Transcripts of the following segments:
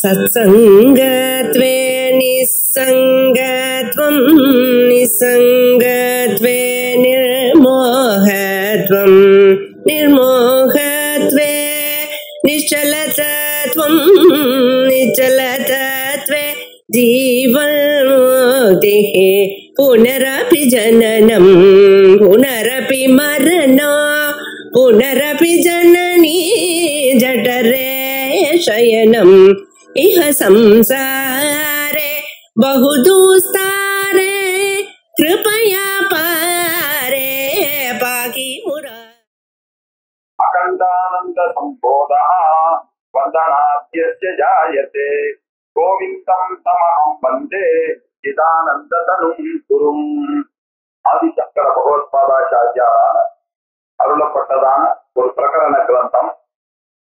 सत्संगत्वे निस्संगत्वं निस्संगत्वे निर्मोहत्वं निर्मोहत्वे निश्चलतत्वं निश्चलतत्वे जीवन्मुक्तिः पुनरपि जननं पुनरपि मरणं पुनरपि जननी जठरे शयनम् इह संसारे बहुदुस्तारे कृपया पारे पाहि मुरा अखंडानंद संबोधः वंदनाद्यस्य जायते गोविंदं तमहं वंदे चिदानंदतनुं गुरुम्. ஆதிசங்கர பகவத்பாதாச்சாரியாரால் அருளப்பட்டதான ஒரு பிரகரண கிரந்தம்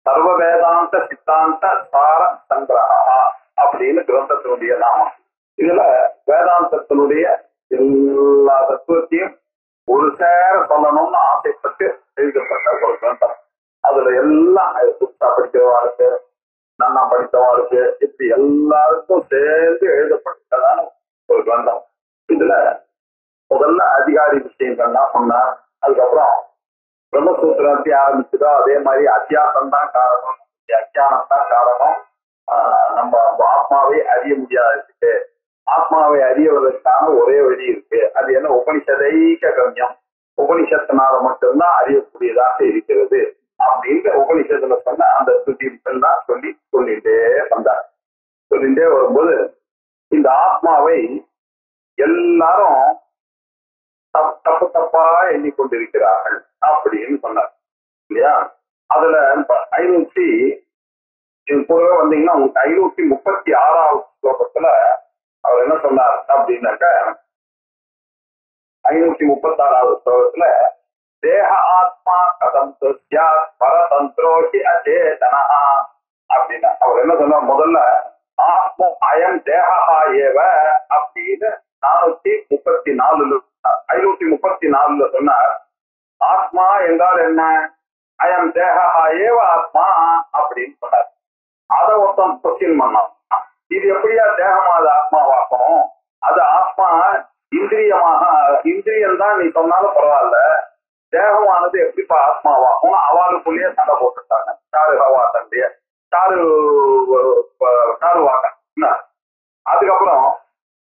சர்வ வேதாந்த சித்தாந்த சார சங்கிரகா அப்படின்னு கிரந்தத்தினுடைய நாமம். இதுல வேதாந்தத்தினுடைய எல்லா தத்துவத்தையும் ஒரு சேர சொல்லணும்னு ஆசைப்பட்டு எழுதப்பட்ட ஒரு கிரந்தம். அதுல எல்லாம் புதுசா படிக்கிறவாருக்கு நன்னா படித்தவாருக்கு இப்படி எல்லாருக்கும் சேர்ந்து எழுதப்பட்டதான ஒரு கிரந்தம். இதுல முதல்ல அதிகாரி விஷயங்கள்லாம் சொன்னார். அதுக்கப்புறம் பிரம்மசூத்திரத்தை ஆரம்பிச்சுதோ அதே மாதிரி அத்தியாசம் தான் காரணம், அஜானம் தான் காரணம். நம்ம ஆத்மாவை அறிய முடியாததுக்கு, ஆத்மாவை அறியவதற்கான ஒரே வழி இருக்கு. அது என்ன? உபனிஷதைக்க கம்யம், உபனிஷத்தினால மட்டும்தான் அறியக்கூடியதாக இருக்கிறது அப்படின்ற உபனிஷத்துல சொன்ன அந்த ஸ்ருதிகள் தான் சொல்லிட்டே வந்தார். சொல்லிட்டே வரும்போது இந்த ஆத்மாவை எல்லாரும் தப்பு தப்பா எண்ணிக்கொண்டிருக்கிறார்கள் அப்படின்னு சொன்னார் இல்லையா? அதுல 500 பொதுவாக வந்தீங்கன்னா 536வது ஸ்லோகத்துல அவர் என்ன சொன்னார் அப்படின்னாக்க, 536வது ஸ்லோகத்துல தேக ஆத்மா கதம் பரதந்திரோகி அச்சேதனா அப்படின்னா அவர் என்ன சொன்னார்? முதல்ல ஆத்மா அயம் தேகா ஏவ அப்படின்னு 434 534 சொன்னார். ஆத்மா என்றால் என்ன? அயம் தேகா ஏவ ஆத்மா அப்படின்னு சொன்னார். அதை ஒருத்தன் கொஸ்டின் பண்ணான். இது எப்படியா தேகமாவது ஆத்மாவாக்கும்? அது ஆத்மா இந்திரியமாக, இந்திரியம் தான் நீ சொன்னாலும் பரவாயில்ல, தேகமானது எப்படிப்பா ஆத்மாவாகும்? அவளுக்குள்ளேயே சண்டை போட்டுட்டாங்க. சாரு ஹவா சண்டைய சாருவாங்க. அதுக்கப்புறம்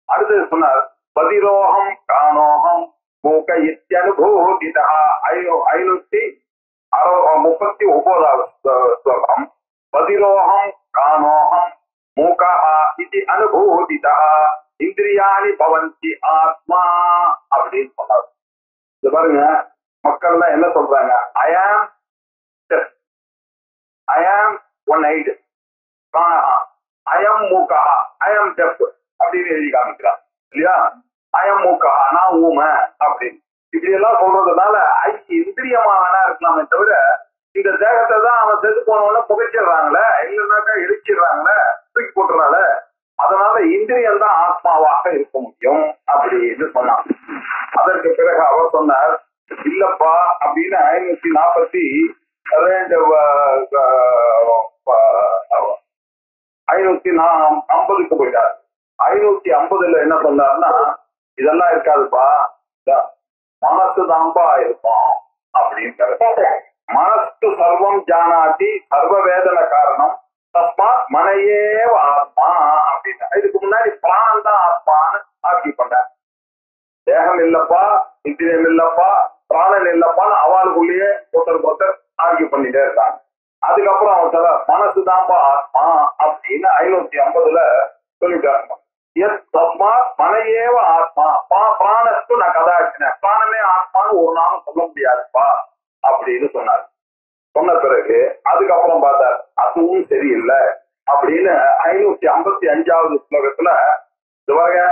அடுத்தது சொன்னார், பதிரோகம் காணோகம் மூக்க இத்தியனுபூதிதா. 539வது ஸ்லோகம். பதிரோகம் காணோகம் மூகா இது அனுபூதிதா இந்திரியாணி பவந்தி ஆத்மா அப்படின்னு சொன்னார். இது பாருங்க, மக்கள் தான் என்ன சொல்றாங்க? ஐ ஆம் ஒன்-ஐடு, ஐஎம் மூகா, ஐஎம் டெஃப் அப்படின்னு எழுதி காமிக்கிறான் இல்லையா? ஐஎம் மூகா, நான் ஊமை அப்படின்னு இப்படி எல்லாம் சொல்றதுனால இந்திரியமா வேணா இருக்கலாமே தவிர இந்த தேகத்தை தான் அவன் செத்து போனவன புகைச்சிடுறாங்களே, இல்லைன்னாக்கா எரிச்சிடுறாங்களே, தூக்கி போட்டுறாங்க. அதனால இந்திரியம் தான் ஆத்மாவாக இருக்க முடியும் அப்படின்னு சொன்னான். அதற்கு பிறகு அவர் சொன்னார், இல்லப்பா அப்படின்னு 542 550க்கு போயிட்டார். 550ல என்ன சொன்னார்னா, இதெல்லாம் இருக்காதுப்பா, மனசு தான்பா இருக்கும் அப்படின்னு. மனசு சர்வம் ஜானாதி சர்வ வேதன காரணம் தஸ்மாத் மனையேவ ஆத்மா அப்படின்னு. இதுக்கு முன்னாடி பிராணம் தான் ஆத்மான்னு ஆர்கி பண்ண. தேகம் இல்லப்பா, இந்திரியம் இல்லப்பா, பிராணன் இல்லப்பான்னு அவளுக்குள்ளேயே ஒருத்தர் ஆர்கி பண்ணிட்டே இருக்காங்க. அதுக்கப்புறம் அவன் சொல்ற மனசு தான்பா ஆத்மா அப்படின்னு 550ல சொல்லிட்டாங்க. தஸ்மாத் மனையேவ ஆத்மா பிராணஸ்து நான் கதாச்சினேன், பிராணமே ஆத்மான்னு ஒரு நாளும் சொல்ல முடியாதுப்பா அப்படின்னு சொன்னார். சொன்ன பிறகு அதுக்கப்புறம் பார்த்தார், அதுவும் சரியில்லை அப்படின்னு 555வது ஸ்லோகத்துல இதுவரை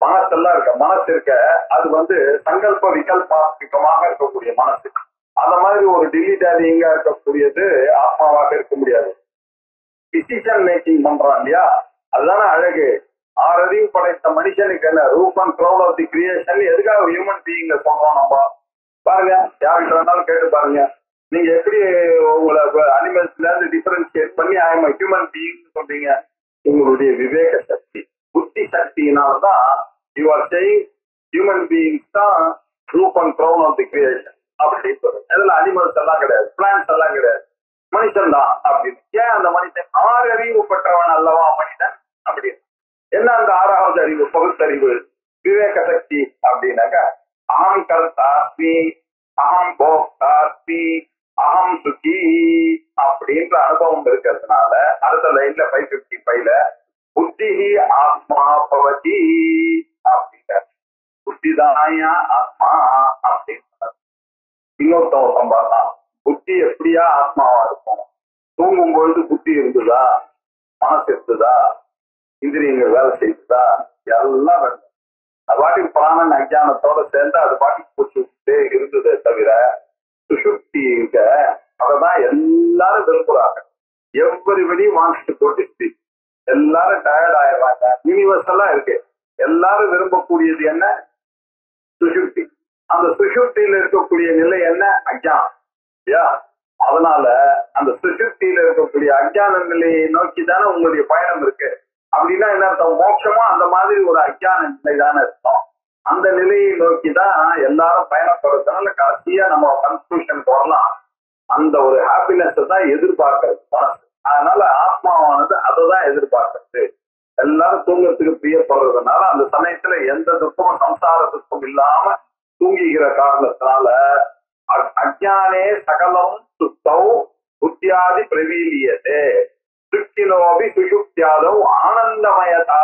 மனசெல்லாம் இருக்க, மனசு இருக்க, அது சங்கல்ப விகல்பாத்மிகமாக இருக்கக்கூடிய மனசு. அந்த மாதிரி ஒரு டிலிட்டாரிங்க இருக்கக்கூடியது ஆத்மாவாக இருக்க முடியாது. டிசிஷன் மேக்கிங் பண்றான் இல்லையா, அதுதானே அழகு. 6 அறிவு படைத்த மனுஷனுக்கு என்ன roof and crowd of the creation எதுக்காக ஹியூமன் பீயிங்க சொல்றோம் நம்ம? பாருங்க, யாருக்கு வேணாலும் கேட்டு பாருங்க. நீங்க எப்படி உங்களை அனிமல்ஸ்ல இருந்து டிஃபரன்ஷியேட் பண்ணி ஐ எம் ஹியூமன் பீயிங் சொல்றீங்க? உங்களுடைய விவேக சக்தி, புத்தி சக்தியினால்தான் you are saying human beings தான் roof and crown of the creation அப்படின்னு சொல்றேன். இதுல அனிமல்ஸ் எல்லாம் கிடையாது, பிளான்ஸ் எல்லாம் கிடையாது, மனுஷன் தான் அப்படின்னு. ஏன் அந்த மனுஷன் 6 அறிவு பெற்றவன் அல்லவா மனிதன் அப்படின்னு. என்ன அந்த 6வது அறிவு? பகுத்தறிவு, விவேக சக்தி அப்படின்னாக்க அகம் கர்த்தாஸ்மி, அகம் போக்தாஸ்மி, அகம் சுகி அப்படின்ற அனுபவம் இருக்கிறதுனால அடுத்த லைன்ல 555ல புத்தி ஆத்மா பவதி அப்படின்ற புத்திதாயா ஆத்மா அப்படின்னு. இன்னொருத்தவங்க பார்த்தா புத்தி எப்படியா ஆத்மாவா இருக்கும்? தூங்கும் பொழுது புத்தி இருந்ததா, மனசு இருந்ததா, இந்திரியங்கள் வேலை செய்ததா, எல்லாம் வேண்டும். அது பாட்டுக்கு பிராணன் அஞ்ஞானத்தோட சேர்ந்து அது பாட்டுக்கு பூச்சிட்டே இருந்ததே தவிர சுஷுப்தி இருக்க அததான் எல்லாரும் விரும்புறாங்க. Everybody wants to go to sleep. எல்லாரும் டயர்ட் ஆயிடுறாங்க. யூனிவர்சலா இருக்கு. எல்லாரும் விரும்பக்கூடியது என்ன? சுஷுப்தி. அந்த சுஷுப்தியில இருக்கக்கூடிய நிலை என்ன? அஞ்ஞானம். இல்லையா? அதனால அந்த சுஷுப்தியில இருக்கக்கூடிய அஞ்ஞான நிலையை நோக்கி தானே உங்களுடைய பயணம் இருக்கு. அப்படின்னா என்ன அர்த்தம்? மோட்சமா அந்த மாதிரி ஒரு அஞ்ஞான நிலை தானே இருக்கும். அந்த நிலையை நோக்கி தான் எல்லாரும் பயணப்படுறதுனால கடைசியா நம்ம கன்க்ளூஷனுக்கு வரலாம். அந்த ஒரு ஹாப்பினஸ் தான் எதிர்பார்க்கறது மனசு. அதனால ஆத்மாவானது அதை தான் எதிர்பார்க்கறது. எல்லாரும் தூங்கறதுக்கு பிரியப்படுறதுனால அந்த சமயத்துல எந்த துக்கமும் சம்சார துக்கம் இல்லாம தூங்கிக்கிற காரணத்தினால அஜ்ஞானே சகலம் சுத்தௌ புத்தியாதி பிரவீலியதே சுக்கினோபி சுஷுப்தியாதவ் ஆனந்தமயதா.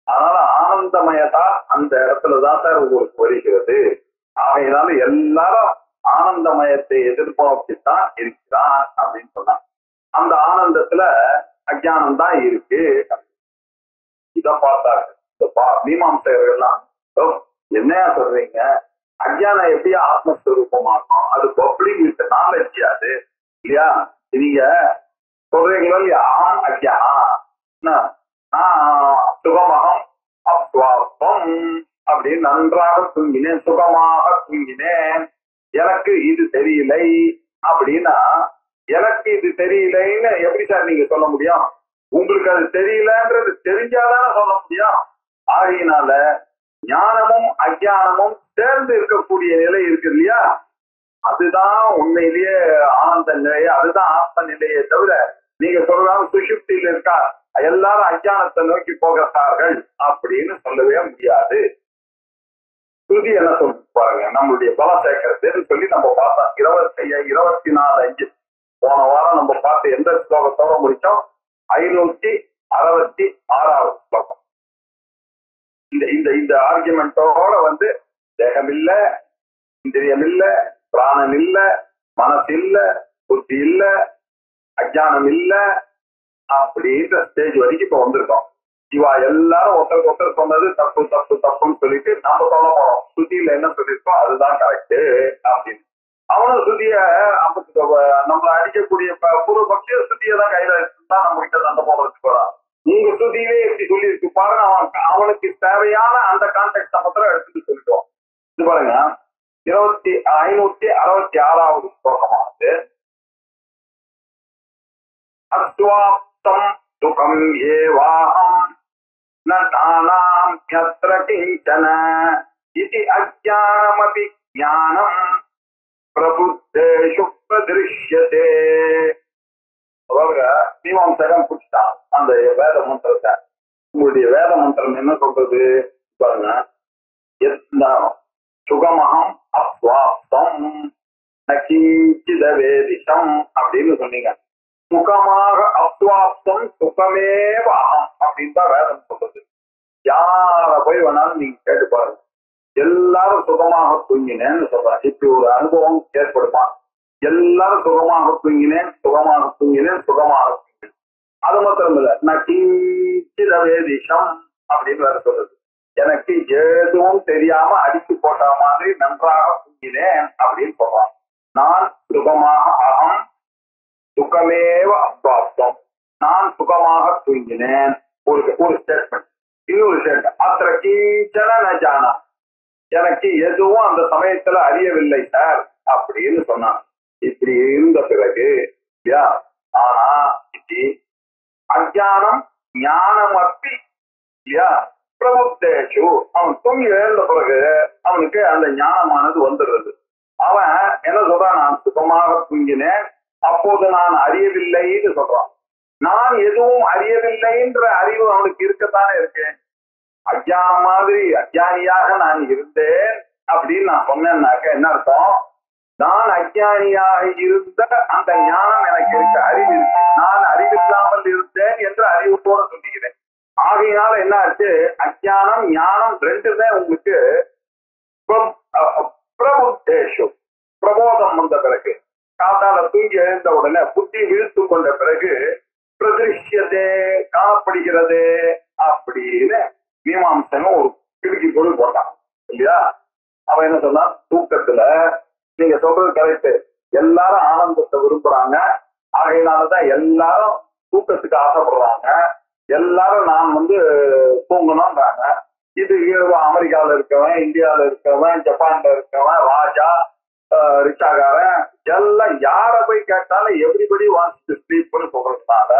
அதனால ஆனந்தமயதா அந்த இடத்துலதான் சார் உங்களுக்கு வருகிறது. ஆகையினால எல்லாரும் ஆனந்தமயத்தை எதிர்பார்த்துதான் இருக்கிறான் அப்படின்னு சொன்னான். அந்த ஆனந்தத்துல அஜ்ஞானம் தான் இருக்கு. இத பார்த்தாரு இந்த மீமாம்சகர்கள்லாம். என்னையா சொல்றீங்க? அஜ்ஞானம் எப்படியா ஆத்மஸ்வரூபமாகும்? அது பப்ளிக் வித் நாலேஜ் அது இல்லையா? நீங்க சொல்றீங்களோ இல்லையா? ஆம் அஜ்ஞானா சுகமகம் அஸ்வாஸ்தம் அப்படின்னு நன்றாக தூங்கினேன், சுகமாக தூங்கினேன், எனக்கு இது தெரியலை அப்படின்னா எனக்கு இது தெரியலைன்னு எப்படி சார் நீங்க சொல்ல முடியும்? உங்களுக்கு அது தெரியலன்றது தெரிஞ்சாதானே சொல்ல முடியும். ஆகையினால ஞானமும் அஜ்ஞானமும் சேர்ந்து இருக்கக்கூடிய நிலை இருக்கு இல்லையா? அதுதான் உண்மையிலேயே ஆனந்த நிலையே, அதுதான் ஆத்ம நிலையே தவிர நீங்க சொல்றாங்க சுஷுப்தியில் இருக்கா எல்லாரும் அஜ்ஞானத்தை நோக்கி போகிறார்கள் அப்படின்னு சொல்லவே முடியாது. ஸ்ருதி என்ன சொல்லி பாருங்க, நம்மளுடைய பலம் சேர்க்கறதுன்னு சொல்லி நம்ம பார்த்தோம். 24 போன வாரம் நம்ம பார்த்து எந்த ஸ்லோகத்தோட முடிச்சோம்? 566வது ஸ்லோகம். இந்த ஆர்குமெண்டோட தேகம் இல்ல, இந்திரியம் இல்ல, பிராணன் இல்ல, மனசு இல்ல, புத்தி இல்ல, அஜ்ஞானம் இல்ல அப்படின்ற ஸ்டேஜ் வரைக்கும் இப்ப வந்திருக்கோம். இவா எல்லாரும் ஒருத்தருக்கு ஒருத்தர் சொன்னது தப்பு தப்பு தப்புன்னு சொல்லிட்டு நம்ம சொல்ல போறோம். ஸ்ருதியில என்ன சொல்லியிருக்கோம் அதுதான் கரெக்டு அப்படின்னு. அவனும் ஸ்ருதிய நம்மள அடிக்கக்கூடிய பூர்வபக்ஷ ஸ்ருதியை தான் கையில தான் நம்ம கிட்ட சண்டை போடுறதுக்கு போறான். உங்க ஸ்ருதியிலே எப்படி சொல்லி இருக்கு பாருங்க. அவனுக்கு தேவையான அந்த கான்டெக்ட் மாத்திரம் எடுத்துட்டு சொல்லிட்டோம். இது பாருங்க 566வது ஸ்லோகமானது அஸ்வாப்தம் சுகம் ஏவாஹம் நானாம் யத்ர கிஞ்சன இதி அஜ்ஞானமபி ஞானம் பிரபுத்தேஷு பிரதிருஷ்யதே. மீமாம்சகன் புடிச்சிட்டான் அந்த வேத மந்திரத்தை. உங்களுடைய வேத மந்திரம் என்ன சொல்றது பாருங்க. சுகமகம் அஸ்வாப்தம் நகிஞ்சிதவேதிஷம் அப்படின்னு சொன்னீங்க. சுகமாக அஸ்வாப்தம் சுகமேவ அகம் அப்படின்னு தான் வேதம் சொல்றது. யார போய் வேணாலும் நீங்க கேட்டு பாருங்க. எல்லாரும் சுகமாக தூங்கினேன்னு சொல்றாங்க. இப்படி ஒரு அனுபவம் ஏற்படுமா? எல்லாரும் சுகமாக தூங்கினேன் சுகமாக தூங்கினேன் சுகமாக தூங்கினேன். அது மாத்திரம் இல்ல, நகிஞ்சிதவேதிஷம் அப்படின்னு வேற சொல்றது. எனக்கு எதுவும் தெரியாம அடிச்சு போட்ட மாதிரி நன்றாக தூங்கினேன் அப்படின்னு சொல்றான். நான் சுகமாக அகம் சுகமேவ அஸ்வாப்தம், நான் சுகமாக தூங்கினேன் ஒரு ஸ்டேட்மெண்ட். இன்னொரு ஸ்டேட்மெண்ட் அத்திர கீச்சன நஜானா, எனக்கு எதுவும் அந்த சமயத்துல அறியவில்லை சார் அப்படின்னு சொன்னான். இப்படி இருந்த பிறகு ஆனா இப்படி அஜானம் ஞானம் அப்பி இல்லையா பிரபுத்தேஷு அவன் தூங்கி எழுந்த பிறகு அவனுக்கு அந்த ஞானமானது வந்துடுறது. அவன் என்ன சொல்றான், நான் சுகமாக தூங்கினேன், அப்போது நான் அறியவில்லைன்னு சொல்றான். நான் எதுவும் அறியவில்லைன்ற அறிவு அவனுக்கு இருக்கத்தானே இருக்கு. அஜான மாதிரி அஜானியாக நான் இருந்தேன் அப்படின்னு நான் சொன்னேன்னாக்க என்ன அர்த்தம், நான் அஜானியாக இருந்த அந்த ஞானம் எனக்கு இருக்கு, அறிவு இருக்கு. நான் அறிவில்லாமல் இருந்தேன் என்று அறிவுத்தோட சொல்லிக்கிறேன். ஆகையினால என்ன ஆச்சு, அஜானம் ஞானம் ரெண்டுமே உங்களுக்கு பிரபுத்தேஷு பிரபோதம் வந்த பிறகு, காத்தால தூங்கி எழுந்த உடனே புத்தி வீழ்த்து கொண்ட பிறகு பிரதிருஷ்யதே காணப்படுகிறது அப்படின்னு மீமாம்சன் ஒரு கிடுக்கி பொருள் போட்டான் இல்லையா. அவன் என்ன சொன்னான், தூக்கத்துல நீங்க சொல்றது கரெக்ட், எல்லாரும் ஆனந்தத்தை விரும்புறாங்க, ஆகையினாலதான் எல்லாரும் தூக்கத்துக்கு ஆசைப்படுறாங்க, எல்லாரும் நான் தூங்கணும்ன்றாங்க. இது அமெரிக்கால இருக்கவன், இந்தியாவில இருக்கவன், ஜப்பான்ல இருக்கவன், ராஜா, ரிக்ஷாக்காரன் எல்லாம் யார போய் கேட்டாலும் எவ்ரிபடி வாண்ட்ஸ் டு ஸ்லீப்னு சொல்றதுனால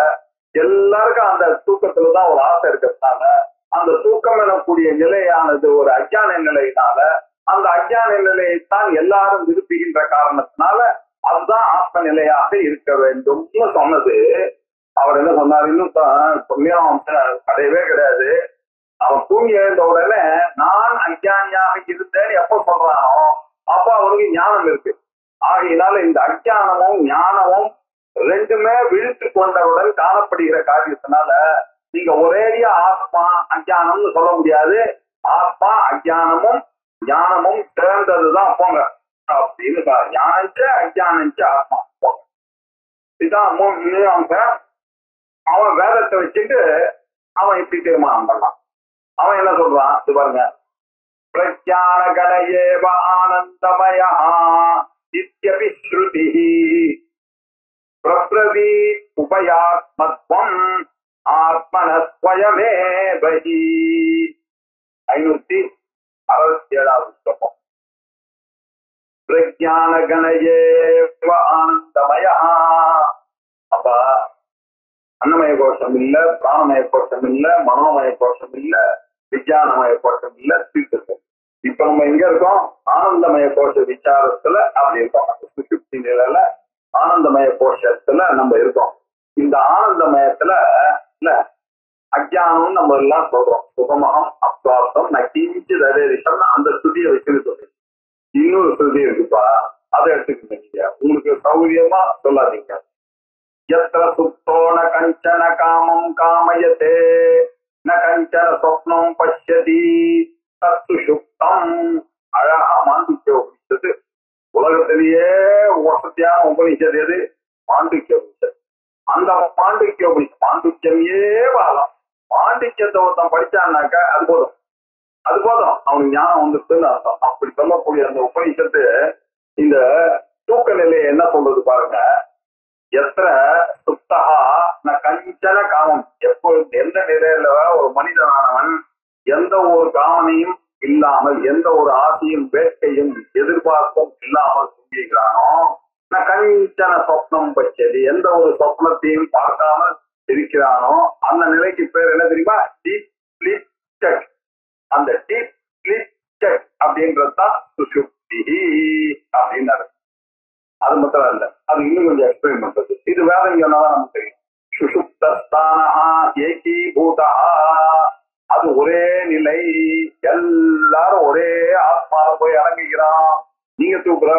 எல்லாருக்கும் அந்த தூக்கத்துலதான் ஒரு ஆசை இருக்கிறதுனால அந்த தூக்கம் எனக்கூடிய நிலையானது ஒரு அஜான நிலையினால அந்த அஜான நிலையைத்தான் எல்லாரும் விரும்புகின்ற காரணத்தினால அதுதான் ஆத்ம நிலையாக இருக்க வேண்டும்னு சொன்னது. அவர் என்ன சொன்னார், இன்னும் கிடையவே கிடையாது. அவன் தூங்கி எழுந்த உடனே நான் அஞ்ஞானியாக இருந்தேன்னு எப்ப சொல்றானோ அப்ப அவனுக்கு ஞானம் இருக்கு. ஆகையினால இந்த அஞ்ஞானமும் ஞானமும் ரெண்டுமே விழித்து கொண்டவுடன் காணப்படுகிற காரியத்தினால நீங்க ஒரேடியா ஆத்மா அஞ்ஞானம்னு சொல்ல முடியாது. ஆத்மா அஞ்ஞானமும் ஞானமும் சேர்ந்ததுதான் போங்க அப்படின்னு ஞானஞ்ச அஞ்ஞானஞ்ச ஆத்மா போங்க. இதுதான் அவன் வேதத்தை வச்சுட்டு அவன் இப்படி தீர்மானம் பண்ணான். அவன் என்ன சொல்றான், இது பாருங்க, பிரஜான கணயேவ ஆனந்தமயா இத்யபி ஸ்ருதிஹி பிரப்ரவி உபயாத்மத்வம் ஆத்மனஸ்வயமேவஹி. 567வது ஸ்லோகம். பிரஜான கணயேவ ஆனந்தமயா. அப்ப அன்னமய கோஷம் இல்ல, பிராணமய கோஷம் இல்ல, மனோமய கோஷம் இல்ல, விஞ்ஞானமய கோஷம் இல்ல, தீர்த்தம். இப்ப நம்ம எங்க இருக்கோம், ஆனந்தமய கோஷ விசாரத்துல அப்படி இருக்கோம். சுஷுப்தி நிலையில ஆனந்தமய கோஷத்துல நம்ம இருக்கோம். இந்த ஆனந்தமயத்துல இல்ல அஜ்ஞானம் நம்ம எல்லாம் சொல்றோம். சுகமகம் அப்ராப்தம் நக்கிஞ்சு தரேரிஷம் அந்த ஸ்ருதியை வச்சுன்னு சொல்லி இன்னொரு ஸ்ருதி இருக்குப்பா, அதை எடுத்துக்கிட்டு நீங்க உங்களுக்கு சௌகரியமா சொல்லாதீங்க. यत्र सुप्तो न कंचन कामं कामयते न कंचन स्वप्नं पश्यति तत्सु சுப்தம். அழகா மாண்டிக்ய உபனிஷத்து. உலகத்திலேயே வசதியான உபனிஷத்து எது? மாண்டிக்ய உபனிஷத்து. அந்த மாண்டிக்ய உபனிஷத்து மாண்டிக்யமே வாழலாம். மாண்டிக்யத்தை ஒருத்தன் படிச்சான்னாக்க அது போதும், அது போதும், அவனுக்கு ஞானம் வந்துருக்குன்னு அர்த்தம். அப்படி சொல்லக்கூடிய அந்த உபனிஷத்து இந்த தூக்க நிலையை என்ன சொல்றது பாருங்க. எத்திர சுப்தகா ந கஞ்சன காமம். எப்பொழுது எந்த நிலையில ஒரு மனிதனானவன் எந்த ஒரு காமனையும் இல்லாமல் எந்த ஒரு ஆசையும் வேட்கையும் எதிர்பார்ப்பும் இல்லாமல் தூங்குகிறானோ ந கஞ்சன சொப்னம் பச்சது, எந்த ஒரு சொப்னத்தையும் பார்க்காமல் இருக்கிறானோ அந்த நிலைக்கு பேர் என்ன தெரியுமா? Deep sleep state. அந்த டீப் ஸ்லீப் ஸ்டேட் அப்படின்றதுதான் சுஷுப்தி அப்படின்னு. அது மட்டும் இல்ல, அது இன்னும் கொஞ்சம் எக்ஸ்பிளைன் பண்றது. இது வேதம் சொன்னாதான் நமக்கு தெரியும். சுஷுப்தஸ்தானஹா ஏகீபூதா, அது ஒரே நிலை, எல்லாரும் ஒரே ஆத்மால போய் இறங்குகிறான். நீங்க தூக்குற,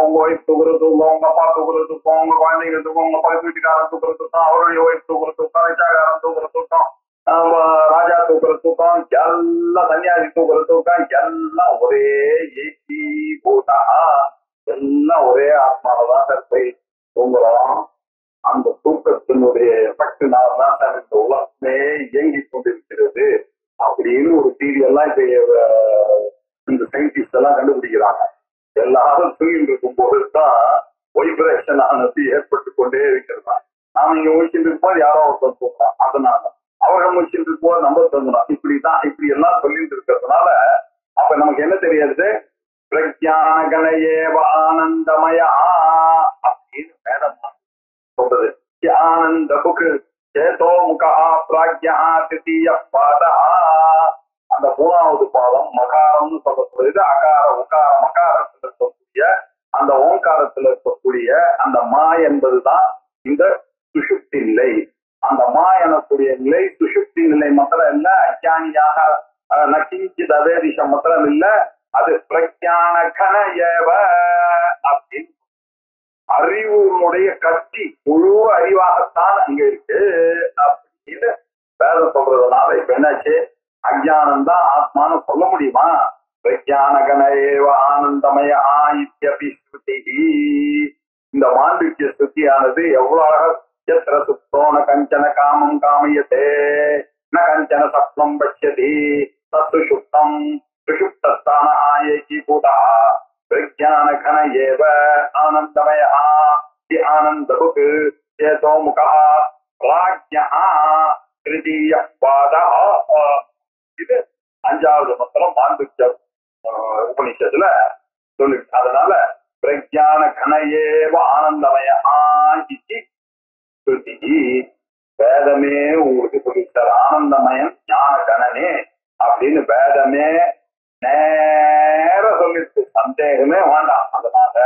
உங்க ஒய்ஃப் தூக்குற தூக்கம், உங்க அப்பா தூக்குற தூக்கம், உங்க குழந்தைங்க தூக்கம், உங்க பக்கத்து வீட்டுக்காரன் தூக்குற தூக்கம், அவருடைய ஒய்ஃப் தூக்குற தூக்கம், ரிச்சாகாரன் தூக்குற தூக்கம், ராஜா தூக்குற தூக்கம், எல்லாம் சன்னியாசி தூக்குற தூக்கம், எல்லாம் ஒரே ஏகீபூதா, எல்லாம் ஒரே ஆத்மாவதான் போய் தூங்குறோம். அந்த தூக்கத்தினுடைய எஃபெக்ட்னாலதான் சார் இந்த உலகமே இயங்கி கொண்டிருக்கிறது அப்படின்னு ஒரு தீரி எல்லாம் இப்ப இந்த சயின்டிஸ்ட் எல்லாம் கண்டுபிடிக்கிறாங்க. எல்லாரும் தூங்கிட்டு இருக்கும் போதுதான் வைப்ரேஷன் ஆனது ஏற்பட்டு கொண்டே இருக்கிறதா. நாம இங்க முடிச்சுட்டு இருக்கும்போது யாரோ ஒருத்தர் தூங்குறான், அதனால அவர்கள் முடிச்சுட்டு இருக்கும்போது நம்ம தூங்குறோம். இப்படிதான் இப்படி எல்லாம் சொல்லிட்டு இருக்கிறதுனால அப்ப நமக்கு என்ன தெரியாது? பிரஜான கணயேவ ஆனந்தமயா வேதமா சொல்றது. ஆனந்த புக்கு சேதோ முகா பிராக்யா திருத்தீய பாதா. அந்த மூணாவது பாதம் மகாரம்னு சொல்லப்படுது. அகார உகார மகாரத்தில் இருக்கக்கூடிய அந்த ஓங்காரத்தில் இருக்கக்கூடிய அந்த மா என்பதுதான் இந்த சுஷுப்தி நிலை. அந்த மா எனக்கூடிய நிலை சுஷுப்தி நிலை மாத்திரம் இல்ல, அஜானியாக நக்கிஞ்சித் அவேதிஷம் மாத்திரம் இல்ல, அது பிரஜான கன ஏவ அப்படின்னு அறிவுடைய கட்சி முழு அறிவாகத்தான் அங்க இருக்கு அப்படின்னு வேதம் சொல்றதுனால இப்ப என்னாச்சு, அஜானம் தான் ஆத்மான்னு சொல்ல முடியுமா? பிரஜான கன ஏவ ஆனந்தமய இத்யபி ஸ்ருதி. இந்த மாண்டித்ய ஸ்ருதியானது எவ்வளவு எத்திர சுப்தோன கஞ்சன காமம் காமயத்தே ந கஞ்சன சப்னம் பட்சதி தத்து சுப்தம் சுஷுப்தஸ்தான ஏகீபூதா பிரஜான கன ஏவ ஆனந்தமய ஆனந்தபுக் சேதோ முகா பிராக்யா திருத்தீய பாதா. இது அஞ்சாவது மந்திரம் மாண்டித்ய உபனிஷத்துல சொல்லு. அதனால பிரஜான கன ஏவ ஆனந்தமய ஸ்ருதி வேதமே உங்களுக்கு சொல்லிட்டார். ஆனந்தமயம் ஞான கணனே அப்படின்னு வேதமே நேர சொல்லிட்டு சந்தேகமே வேண்டாம். அதனால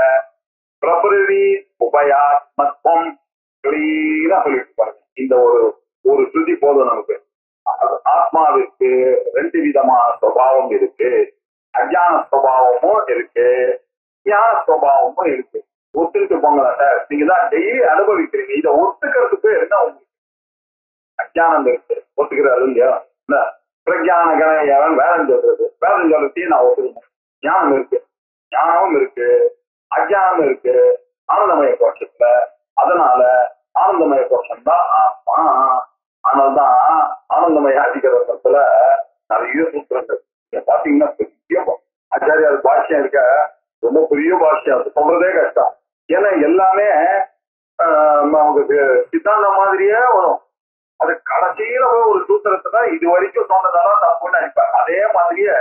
பிரபுரி உபயாத்மத்துவம் கிளீனா சொல்லிட்டு பாருங்க. இந்த ஒரு ஸ்ருதி போதும் நமக்கு. ஆத்மாவிற்கு ரெண்டு விதமான சுபாவம் இருக்கு. அஜான சுபாவமும் இருக்கு, ஞான சுபாவமும் இருக்கு. ஒத்துக்கிட்டு போங்களா சார், நீங்க தான் டெய்லி அனுபவிக்கிறீங்க. இதை ஒத்துக்கிறதுக்கு என்ன உங்களுக்கு அஜானம் இருக்கு, ஒத்துக்கிறாரு இல்லையா? பிரஜான கணவன் வேதம் சொல்றது, வேதம் சொல்றதையும் நான் ஒத்துக்கணும். ஞானம் இருக்கு, ஞானமும் இருக்கு, அஜானம் இருக்கு ஆனந்தமய கோஷத்துல. அதனால ஆனந்தமய கோஷம் தான் ஆத்மா. அதனால்தான் ஆனந்தமய அதிகரணத்துல நிறைய சூத்திரங்கள் பாத்தீங்கன்னா பெரிய ஆச்சாரியார் பாஷ்யம் இருக்க, ரொம்ப பெரிய பாஷ்யம். அது சொல்றதே கஷ்டம். ஏன்னா எல்லாமே நமக்கு சித்தாந்த மாதிரியே வரும். அது கடைசியில ஒரு சூத்திரத்தை தான் இது வரைக்கும் சொன்னதெல்லாம் தப்புன்னு நினைப்பார். அதே மாதிரியே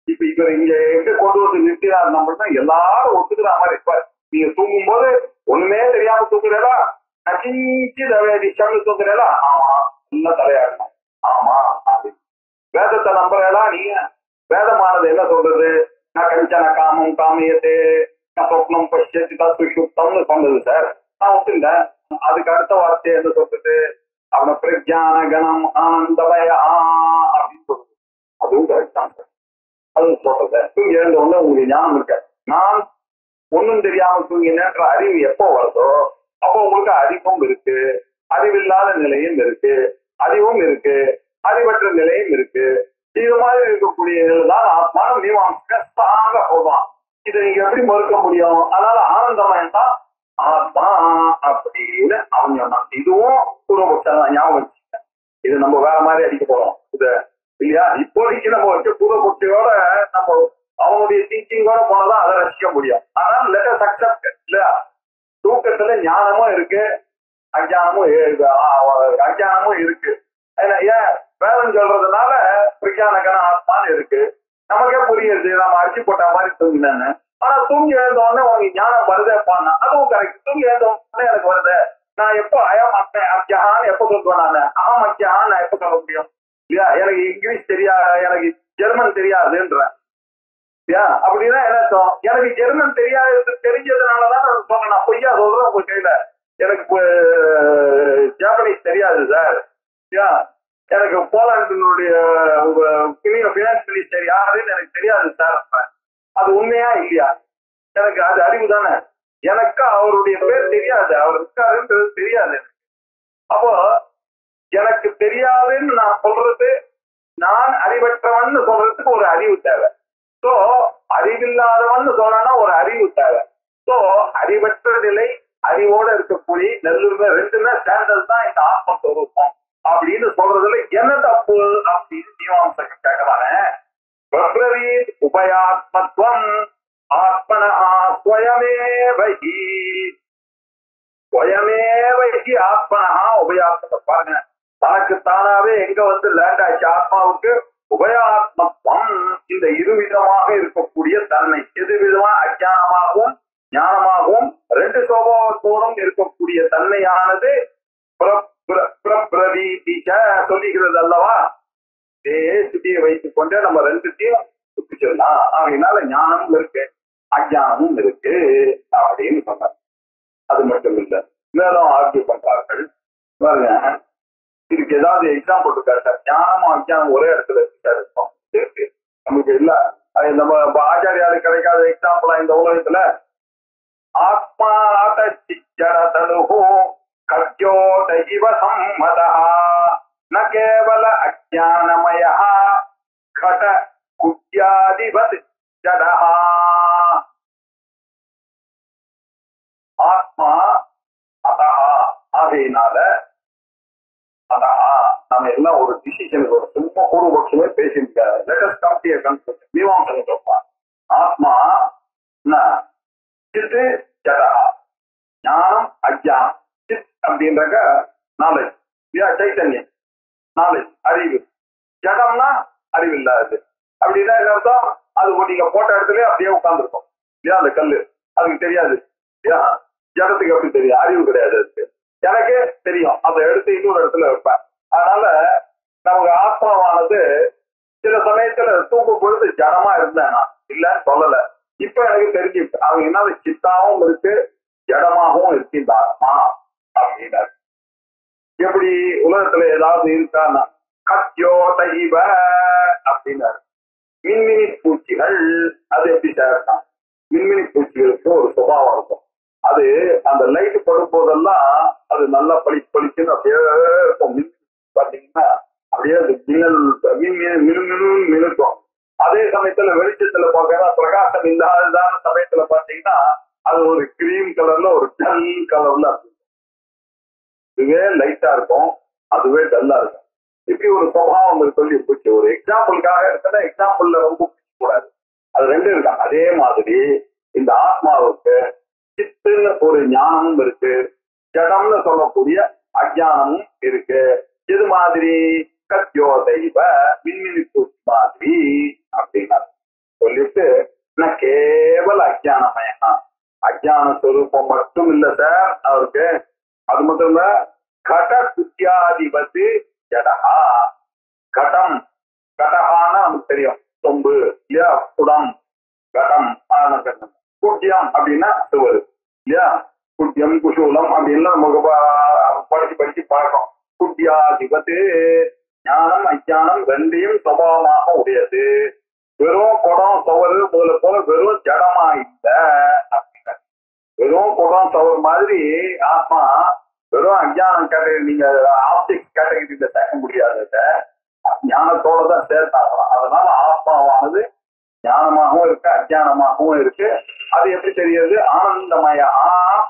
இப்ப இவர் இங்க எங்க கொண்டு வந்து நிறுத்தினார் நம்மள்தான் எல்லாரும் ஒத்துக்கிற மாதிரி இருப்பார். நீங்க தூங்கும் போது ஒண்ணுமே தெரியாம தூக்குறேடா, நச்சிஞ்சு தவேதிஷம்னு தூக்குறேடா, ஆமா நல்லா தலையாடணும், ஆமா அப்படி வேதத்தை நம்புறேடா நீங்க. வேதமானது என்ன சொல்றது? நான் கஞ்சன காமம் காமியத்தே சொப்னம் பஷ்யத்தி தத்து சுத்தம்னு சொன்னது சார், நான் ஒத்துட்டேன். அதுக்கு அடுத்த வார்த்தை என்ன சொல்றது? அவன பிரஜான கணம் ஆனந்தமய அப்படின்னு சொல்றது. அதுவும் கரெக்ட் தான் சார். அதுவும் சொல்றது தூங்கி எழுந்த உடனே உங்களுக்கு ஞானம் இருக்க. நான் ஒன்னும் தெரியாம தூங்கினேன்ற அறிவு எப்போ வருதோ அப்போ உங்களுக்கு அறிவும் இருக்கு, அறிவில்லாத நிலையும் இருக்கு, அறிவும் இருக்கு, அறிவற்ற நிலையும் இருக்கு. இது மாதிரி இருக்கக்கூடிய நிலைதான் ஆத்மான மீமாம்ச ஸ்ட்ராங்கா சொல்றான். இதை நீங்க எப்படி மறுக்க முடியும்? அதனால ஆனந்தமயம் தான் ஆத்மா அப்படின்னு அவன் சொன்னான். இதுவும் பூர்வபக்ஷம் தான், ஞாபகம் வச்சுக்க. இது நம்ம வேற மாதிரி அடிக்க போறோம் இது இல்லையா? இப்போதைக்கு நம்ம வச்ச பூர்வபக்ஷியோட நம்ம அவனுடைய திங்கிங்கோட போனதான் அதை ரசிக்க முடியும். அதனால லெட்டஸ் அக்செப்ட் இல்லையா? தூக்கத்துல ஞானமும் இருக்கு, அஞ்ஞானமும் இருக்கு. ஏன் வேதம் சொல்றதுனால பிரஜானகன ஆத்மான்னு இருக்கு. நமக்கே புரியுது, நம்ம அரிசி போட்ட மாதிரி தூங்கினேன்னு. ஆனா தூங்கி எழுந்தோடனே உனக்கு ஞானம் வருதேப்பான்னா அதுவும் கரெக்ட். தூங்கி எழுந்தோடனே எனக்கு வருது. நான் எப்போ அயம் அத்தியான்னு எப்போ சொல்லுவேன்? நான் அகம் அத்தியான்னு நான் எப்போ சொல்ல முடியும் இல்லையா? எனக்கு இங்கிலீஷ் தெரியாது, எனக்கு ஜெர்மன் தெரியாதுன்றேன் இல்லையா? அப்படின்னா என்ன அர்த்தம்? எனக்கு ஜெர்மன் தெரிஞ்சதுனாலதான் நான் சொன்னேன். நான் பொய்யா சொல்றேன் உங்க கையில. எனக்கு ஜாப்பனீஸ் தெரியாது சார் இல்லையா? எனக்கு போலாண்டினுடைய பினான்ஸ் மினிஸ்டர் யாருன்னு எனக்கு தெரியாது சார். அது உண்மையா இல்லையா? எனக்கு அது அறிவு தானே. எனக்கு அவருடைய பேர் தெரியாது, அவர் இருக்காருன்றது தெரியாது. அப்போ எனக்கு தெரியாதுன்னு நான் சொல்றது, நான் அறிவற்றவன் சொல்றதுக்கு ஒரு அறிவு தேவை. சோ அறிவில்லாதவன் சொல்லணும்னா ஒரு அறிவு தேவை. சோ அறிவற்ற நிலை, அறிவோட இருக்கக்கூடிய நெல்லுமே ரெண்டுமே ஸ்டாண்டர்ட் தான் இந்த ஆத்மஸ்வரூபம் அப்படின்னு சொல்றதுல என்ன தப்பு அப்படின்னு மீமாம்சகர் கேட்கறாங்க. உபயாத்மத்துவம் ஆத்மனஹா ஸ்வயமேவஹி ஆத்மனஹா உபயாத்மத்துவம். பாருங்க, தனக்கு தானாவே எங்க வந்து லேண்ட் ஆச்சு ஆத்மாவுக்கு? உபயாத்மத்துவம். இந்த இருவிதமாக இருக்கக்கூடிய தன்மை, எது விதமா? அஜானமாகவும் ஞானமாகவும் ரெண்டு சுபாவத்தோடும் இருக்கக்கூடிய தன்மையானது சொல்லிக்கிறது அல்லவா. சுத்தியை வைத்துக் கொண்டே நம்ம ரெண்டுத்தையும் சுத்திச்சிடலாம். அதனால ஞானமும் இருக்கு அஜானமும் இருக்கு அப்படின்னு சொன்னார். அது மட்டும் இல்லை, மேலும் ஆர்கியூ பண்றார்கள். பாருங்க, இதுக்கு ஏதாவது எக்ஸாம்பிள் இருக்கா சார்? ஞானமும் அஜானம் ஒரே இடத்துல இருக்கும் நமக்கு இல்ல. அது நம்ம ஆச்சாரியாரு கிடைக்காத எக்ஸாம்பிளா இந்த உலகத்துல? ஆத்மா கத்யோதயிவ சம்மதா ந கேவல அஜானமய கட குட்யாதிபத் ஜடஹ. ஆத்மா அதஹ ஆகையினால, அதஹ நம்ம எல்லாம் ஒரு டிசிஷனுக்கு ஒரு சும்மா பூர்வபட்சமே பேசியிருக்காரு. Let us come to a conclusion. மீமாம்சம் சொல்றான், ஆத்மா சித் ஜடஹ, ஞானம் அஜானம். சித் அப்படின்றாக்க நாலேஜ், சைத்தன்யம், நாலேஜ், அறிவு. ஜடம்னா அறிவு இல்லாது. அப்படின்னா என்ன அர்த்தம்? அது நீங்க போட்ட இடத்துல அப்படியே உட்கார்ந்துருக்கும் இல்லையா? அந்த கல்லு அதுக்கு தெரியாது இல்லையா? ஜடத்துக்கு எப்படி தெரியும்? அறிவு கிடையாது அதுக்கு. எனக்கு தெரியும், அதை எடுத்து இன்னொரு இடத்துல வைப்பேன். அதனால நமக்கு ஆத்மாவானது சில சமயத்துல தூக்கும் பொழுது ஜடமா இருந்தேன், நான் இல்லன்னு சொல்லல. இப்ப எனக்கு தெரிஞ்சுட்டு அவங்க என்ன சித்தாவும் இருக்கு ஜடமாகவும் இருக்கு இந்த ஆத்மா அப்படின்னாரு. எப்படி உலகத்துல ஏதாவது இருக்கான்னா கத்யோ தைவ அப்படின்னாரு. மின்மினி பூச்சிகள் அது எப்படி சேர்த்தான்? மின்மினி பூச்சிகளுக்கு ஒரு சுபாவம் இருக்கும். அது அந்த லைட் படும் போதெல்லாம் அது நல்லா பளிச்சுன்னு அப்படியே இருக்கும். பாத்தீங்கன்னா அப்படியே அது மினுக்கும். அதே சமயத்துல வெளிச்சத்துல பார்க்கறா பிரகாசம் இல்லாததான சமயத்துல பாத்தீங்கன்னா அது ஒரு கிரீம் கலர்ல ஒரு டல் கலர்ல இதுவே லைட்டா இருக்கும், அதுவே டல்லா இருக்கும். இப்படி ஒரு சுபாவம் சொல்லி போச்சு. ஒரு எக்ஸாம்பிளுக்காக இருக்குன்னா எக்ஸாம்பிள்ல ரொம்ப கூடாது. அது ரெண்டு இருக்கா. அதே மாதிரி இந்த ஆத்மாவுக்கு சித்துன்னு ஒரு ஞானமும் இருக்கு, ஜடம்னு சொல்லக்கூடிய அஜானமும் இருக்கு. இது மாதிரி கத்யோதைவ மின்மினி பூச்சி மாதிரி அப்படின்னா சொல்லிட்டு கேவல அஜானமயா, அஜான ஸ்வரூபம் மட்டும் இல்ல சார் அவருக்கு. அது மட்டும் இல்ல, கட குத்தியாதிபத்து ஜடஹா. கடம், கடகான நமக்கு தெரியும், சொம்பு இல்லையா? குடம், கடம். குட்டியம் அப்படின்னா சுவர் இல்லையா? குட்டியம் குசூலம் அப்படின்லாம் நமக்கு படிச்சு பார்க்கணும். குட்டியாதிபத்து ஞானம் அஜானம் ரெண்டையும் சுபாவமாக உடையது. வெறும் குடம் சவறு முதல்ல போல வெறும் ஜடமா இல்லை அப்படின்னா, வெறும் குடம் சவறு மாதிரி ஆத்மா வெறும் அஜானம் கேட்டகரி, நீங்க ஆப்ஜெக்ட் கேட்டகரியில சேர்க்க முடியாத ஞானத்தோட தான் சேர்த்தாகலாம். அதனால ஆத்மாவானது ஞானமாகவும் இருக்கு அஜானமாகவும் இருக்கு. அது எப்படி தெரியுது? ஆனந்தமய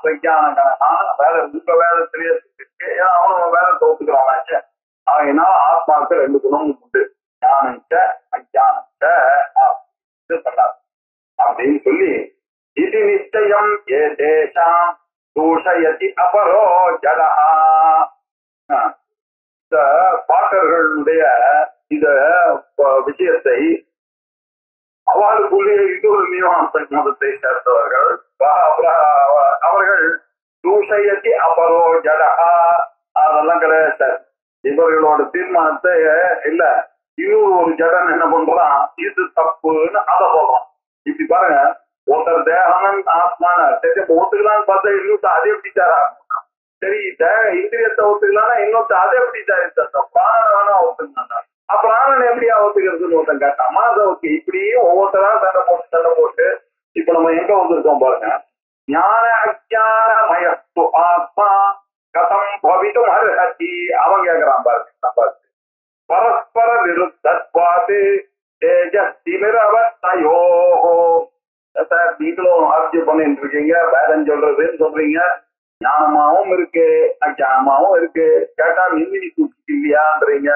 பிரஜான கணக்கான வேலை உங்க வேதத்திலேயே இருக்கு. ஏன்னா அவனும் வேதத்தை ஒத்துக்கிறானாச்சு. அதனால ஆத்மாவுக்கு ரெண்டு குணமும் உண்டு, ஞானஞ்ச அஜானஞ்ச அப்படின்னு சொல்லி இது நிச்சயம் ஏ தேசாம் தூஷயதி அபரோ ஜடஹா. இந்த பாட்டர்களுடைய இந்த விஷயத்தை அவர்களுக்குள்ளே இன்னொரு மீமாம்சை மதத்தை சேர்ந்தவர்கள் அவர்கள் தூஷயதி அபரோ ஜடஹா அதெல்லாம் கிடையாது சார். இவர்களோட தீர்மானத்தை இல்ல, இன்னொரு ஒரு ஜடன் என்ன பண்றான், இது தப்புன்னு அதை சொல்றான். இப்படி பாருங்க, ஒருத்தர் தேகமன் ஆத்மான ஒத்துக்கலான்னு பார்த்தா இன்னொருத்த அதே எப்படி சார் சரி இந்திரியத்தை ஒத்துக்கலாம்னா இன்னொருத்த அதே எப்படி சார் பிராணன் வேணா ஒத்துக்கலாம்டா. பிராணன் எப்படியா ஒத்துக்கிறதுன்னு ஒருத்தன் கேட்டான். மாதம் ஓகே. இப்படியே ஒவ்வொருத்தரா சண்டை போட்டு இப்ப நம்ம எங்க வந்திருக்கோம் பாருங்க. ஞான அஜான மயஸ்து ஆத்மா கதம் பவிதும் அர்ஹதி. அவன் கேட்கிறான் பாருங்க. பரஸ்பர விருத்தத்வாது தேஜஸ்திமிரவத்தயோ. சார் நீங்களும் ஆர்ஜியம் பண்ணிட்டு இருக்கீங்க, வேதம் சொல்றதுன்னு சொல்றீங்க. ஞானமாவும் இருக்கு அஜானமாவும் இருக்கு. கேட்டா மின்மினி பூச்சி இல்லையான்றீங்க.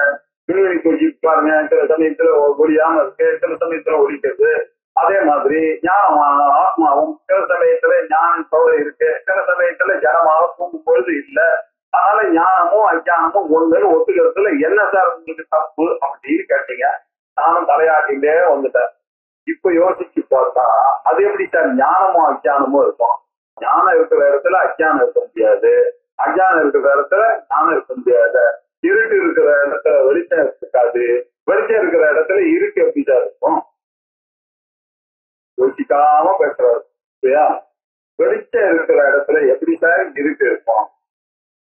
மின்மினி பூச்சி பாருங்க, சில சமயத்துல ஒழியாம இருக்கு, சில சமயத்துல ஒழிக்கிறது. அதே மாதிரி ஞானமான ஆத்மாவும் சில சமயத்துல ஞானத்தோட இருக்கு, சில சமயத்துல ஜனமாக தூங்கும் பொழுது இல்லை. அதனால ஞானமும் அஜானமும் ஒண்ணுன்னு ஒத்துக்கிறதுல என்ன சார் உங்களுக்கு தப்பு அப்படின்னு கேட்டீங்க. நானும் தலையாட்டிகிட்டே வந்துட்டேன். இப்ப யோசிச்சு பார்த்தா அது எப்படி சார் ஞானமும் அஜானமும் இருக்கும்? ஞானம் இருக்கிற இடத்துல அஜானம் இருக்க முடியாது, அஜானம் இருக்கிற இடத்துல ஞானம் இருக்க முடியாது. இருட்டு இருக்கிற இடத்துல வெளிச்சம் இருக்காது, வெளிச்சம் இருக்கிற இடத்துல இருட்டு எப்படிதான் இருக்கும்? யோசிக்காம பேசுறாரு இல்லையா? வெளிச்சம் இருக்கிற இடத்துல எப்படி சார் இருட்டு இருக்கும்?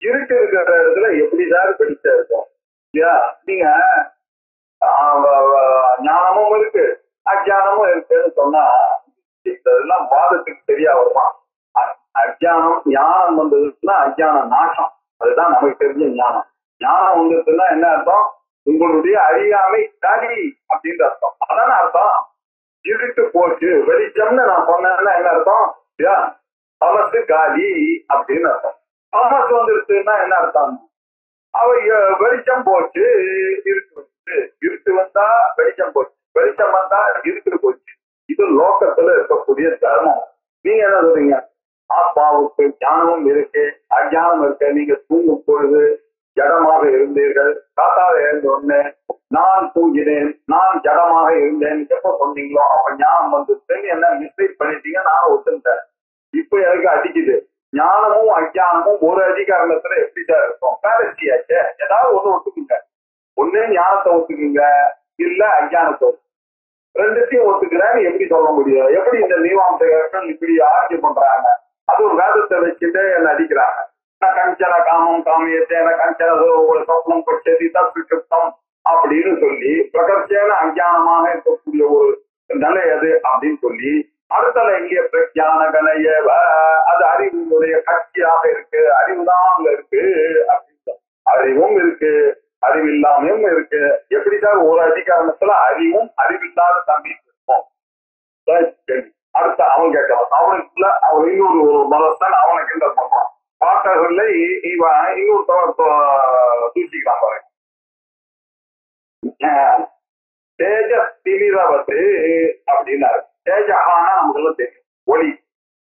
இருட்டு இருக்கிற இடத்துல எப்படி சார் வெளிச்சம் இருக்கும்? இல்லையா? நீங்க ஞானமும் இருக்கு அஜானமும் இருக்குன்னு சொன்னா இதெல்லாம் வாதத்துக்கு சரியா வருமா? அஜானம் ஞானம் வந்ததுன்னா அஜானம் நாசம், அதுதான் நமக்கு தெரிஞ்ச ஞானம். ஞானம் வந்ததுன்னா என்ன அர்த்தம்? உங்களுடைய அறியாமை காலி அப்படின்னு அர்த்தம். அதான அர்த்தம். இருட்டு போச்சு வெளிச்சம்னு நான் சொன்னேன்னா என்ன அர்த்தம்? தமசு காலி அப்படின்னு அர்த்தம். தமசு வந்துருச்சுன்னா என்ன அர்த்தம்? வெளிச்சம் போச்சு இருட்டு வந்து, இருட்டு வந்தா வெளிச்சம் போச்சு, வெளிச்சம் வந்தா இருட்டு போச்சு. இது லோகத்துல இருக்கக்கூடிய தர்மம். நீங்க என்ன சொல்றீங்க? ஆத்மாவுக்கு ஞானமும் இருக்கு அஜானம் இருக்கு. நீங்க தூங்கும் பொழுது ஜடமாக இருந்தீர்கள், காத்தால எழுந்த உடனே நான் தூங்கினேன், நான் ஜடமாக இருந்தேன் எப்ப சொன்னீங்களோ அப்ப ஞானம் வந்துட்டு என்ன மிஸ்லீட் பண்ணிட்டீங்க, நான் ஒத்துட்டேன். இப்ப எனக்கு அடிக்குது. ஞானமும் அஜானமும் ஒரு அதிகாரத்துல எப்படிதான் இருக்கும்? பேலஸ்டியாச்சே. ஏதாவது ஒண்ணு ஒத்துக்குங்க. ஒண்ணு ஞானத்தை ஒத்துக்குங்க, இல்ல அஜானத்தை ஒத்துக்குங்க. ரெண்டுத்தையும் ஒத்துக்கிறேன்னு எப்படி சொல்ல முடியும்? எப்படி இந்த மீமாம்சகர்கள் இப்படி ஆட்சி பண்றாங்க? அது ஒரு வேதத்தை வச்சுட்டு என்ன அடிக்கிறாங்க. கஞ்சன காமம் காமியத்தேன கஞ்சன சொப்னம் பட்சதி தத்விருத்தம் அப்படின்னு சொல்லி பிரகர்ஷேன அஞ்ஞானமாக இருக்கக்கூடிய ஒரு நிலை அது அப்படின்னு சொல்லி அடுத்த இங்கே பிரஜான கனையவ அது அறிவுடைய கட்சியாக இருக்கு, அறிவுதான் அங்க இருக்கு அப்படின்னு. அறிவும் இருக்கு அறிவில்லாமையும் இருக்கு. எப்படி சார் ஒரு அதிகாரத்துல அறிவும் அறிவில்லாத தம்பி இருக்கும்? அடுத்த அவன் கேட்கலாம், அவனுக்குள்ள அவன் இன்னொரு ஒரு மதத்தான் அவனை கிண்டல் பண்றான். பாட்டர்கள்ல இவன் இன்னொரு தூசிக்கலாம் பாருங்க. தேஜஸ் திமிரவத்து அப்படின்னாரு. தேஜஹானா நமக்கு தெரியும் ஒளி,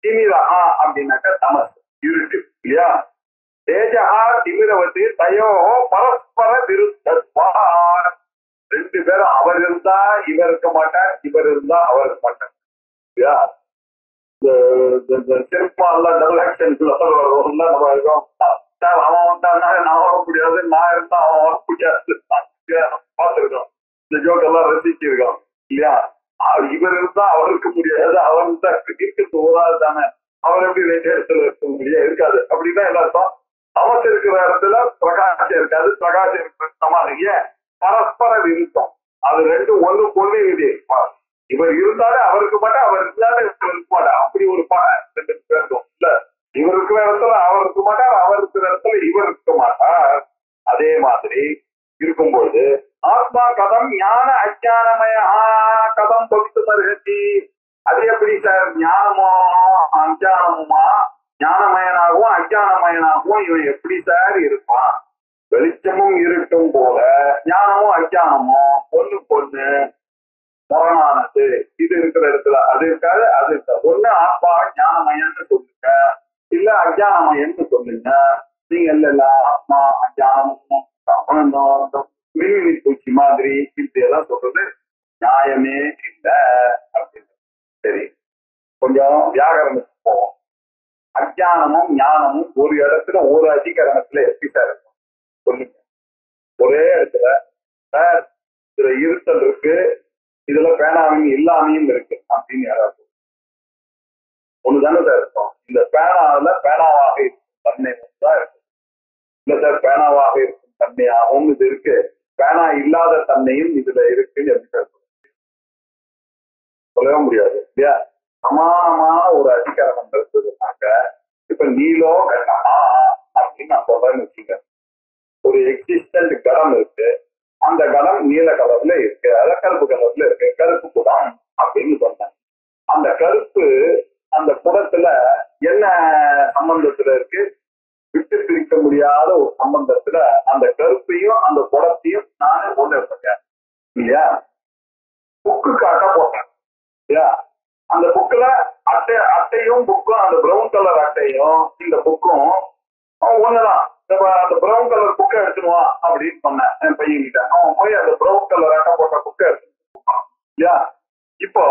திமிரஹா அப்படின்னாக்க தமஸ் இருட்டு இல்லையா? தேஜஹா திமிரவத்து தயோ பரஸ்பர விருத்தத்வா. ரெண்டு பேரும் அவர் இருந்தா இவர் இருக்க மாட்டார், இவர் இருந்தா அவர் இருக்க மாட்டார் இல்லையா? சினிமால டபுள் ஆக்ஷன்ல நம்ம இருக்கோம். சார் அவன் வந்தான்னா நான் வர முடியாது, நான் இருந்தா அவன் வர முடியாது பார்த்துருக்கோம். இந்த ஜோக் எல்லாம் ரசிச்சிருக்கோம் இல்லையா? இவர் இருந்தா அவர் இருக்க முடியாது, அவர் இருந்தா இருக்கிறது ஓராது தானே, அவர் எப்படி ரெண்டு இடத்துல இருக்க முடியாது? இருக்காது. அப்படின்னா எல்லாருக்கும் தமசு இருக்கிற இடத்துல பிரகாசம் இருக்காது, பிரகாசம் இருக்கிற சமாளிங்க பரஸ்பர விருத்தம். அது ரெண்டும் ஒண்ணு பொண்ணு இது. இவர் இருந்தாலே அவருக்கு மாட்டேன், அவர் இருந்தாலே இவர் இருக்க மாட்டேன். அப்படி ஒரு பாடம் ரெண்டு பேருக்கும் இல்ல. இவர் இருக்கிற இடத்துல அவர் இருக்க மாட்டார், அவர் இருக்கிற இடத்துல இவர் இருக்க மாட்டார். அதே மாதிரி இருக்கும்போது ஆத்மா கதம் ஞான அஜானமயா கதம் பவித்து தருகத்தி. அது எப்படி சார் ஞானமோ அஞ்ஞானமுமா ஞானமயனாகவும் அஜானமயனாகவும் இவன் எப்படி சார் இருப்பான்? வெளிச்சமும் இருட்டும் போல ஞானமும் அஜானமும் பொண்ணு பொண்ணு முரணானது. இது இருக்கிற இடத்துல அது இருக்காது, அது இருக்காது. ஒண்ணு ஆத்மா ஞானமயன்னு சொல்லுங்க, இல்ல அஜானமயன்னு சொல்லுங்க. நீங்க இல்ல ஆத்மா அஜானமும் மின்மினி பூச்சி மாதிரி இப்படி எல்லாம் சொல்றது நியாயமே இல்லை அப்படின்னு. சரி, கொஞ்சம் வியாகரணத்துக்கு போவோம். அஜானமும் ஞானமும் ஒரு இடத்துல ஒரு அதிகரணத்துல எப்படி சார் இருக்கும் சொல்லுங்க? ஒரே இடத்துல சார் இதுல இருத்தல் இருக்கு, இதுல பேனாவின் இல்லாமையும் இருக்கு அப்படின்னு யாராவது ஒண்ணுதானே சார் இருக்கும். இந்த பேனாவில பேனாவாக இருக்கும் தன்மை தான் இருக்கு. இல்ல சார் பேனாவாக இருக்கும் தன்மையாகவும் இது இருக்கு, பேனா இல்லாத தன்மையும் இதுல இருக்குன்னு எப்படி சார் சொல்லவே முடியாது இல்லையா? சமானமான ஒரு அதிகாரம் இருந்ததுனாக்க இப்ப நீலோ கட்டமா அப்படின்னு நான் சொல்றேன்னு வச்சுக்க. ஒரு எக்ஸிஸ்டன்ட் கடம் இருக்கு, அந்த கடம் நீல கலர்ல இருக்கு, அத கருப்பு கலர்ல இருக்கு, கருப்பு குடம் அப்படின்னு சொன்னேன். அந்த கருப்பு அந்த குடத்துல என்ன சம்பந்தத்துல இருக்கு? விட்டு பிரிக்க முடியாத ஒரு சம்பந்தத்துல அந்த கருப்பையும் அந்த குடத்தையும் நானே ஒண்ணு இருக்கேன் இல்லையா? புக்கு காட்ட போட்டேன் இல்லையா? அந்த புக்குல அட்டையும் புக்கும், அந்த பிரவுன் கலர் அட்டையும் இந்த புக்கும் ஒண்ணுதான். அந்த பிரவுன் கலர் புக்கை எடுத்துடுவான் அப்படின்னு சொன்னேன் என் பையன்கிட்ட. அவன் போய் அந்த பிரவுன் கலர் அட்டை போட்ட புக்கை எடுத்துட்டு இல்லையா? இப்போ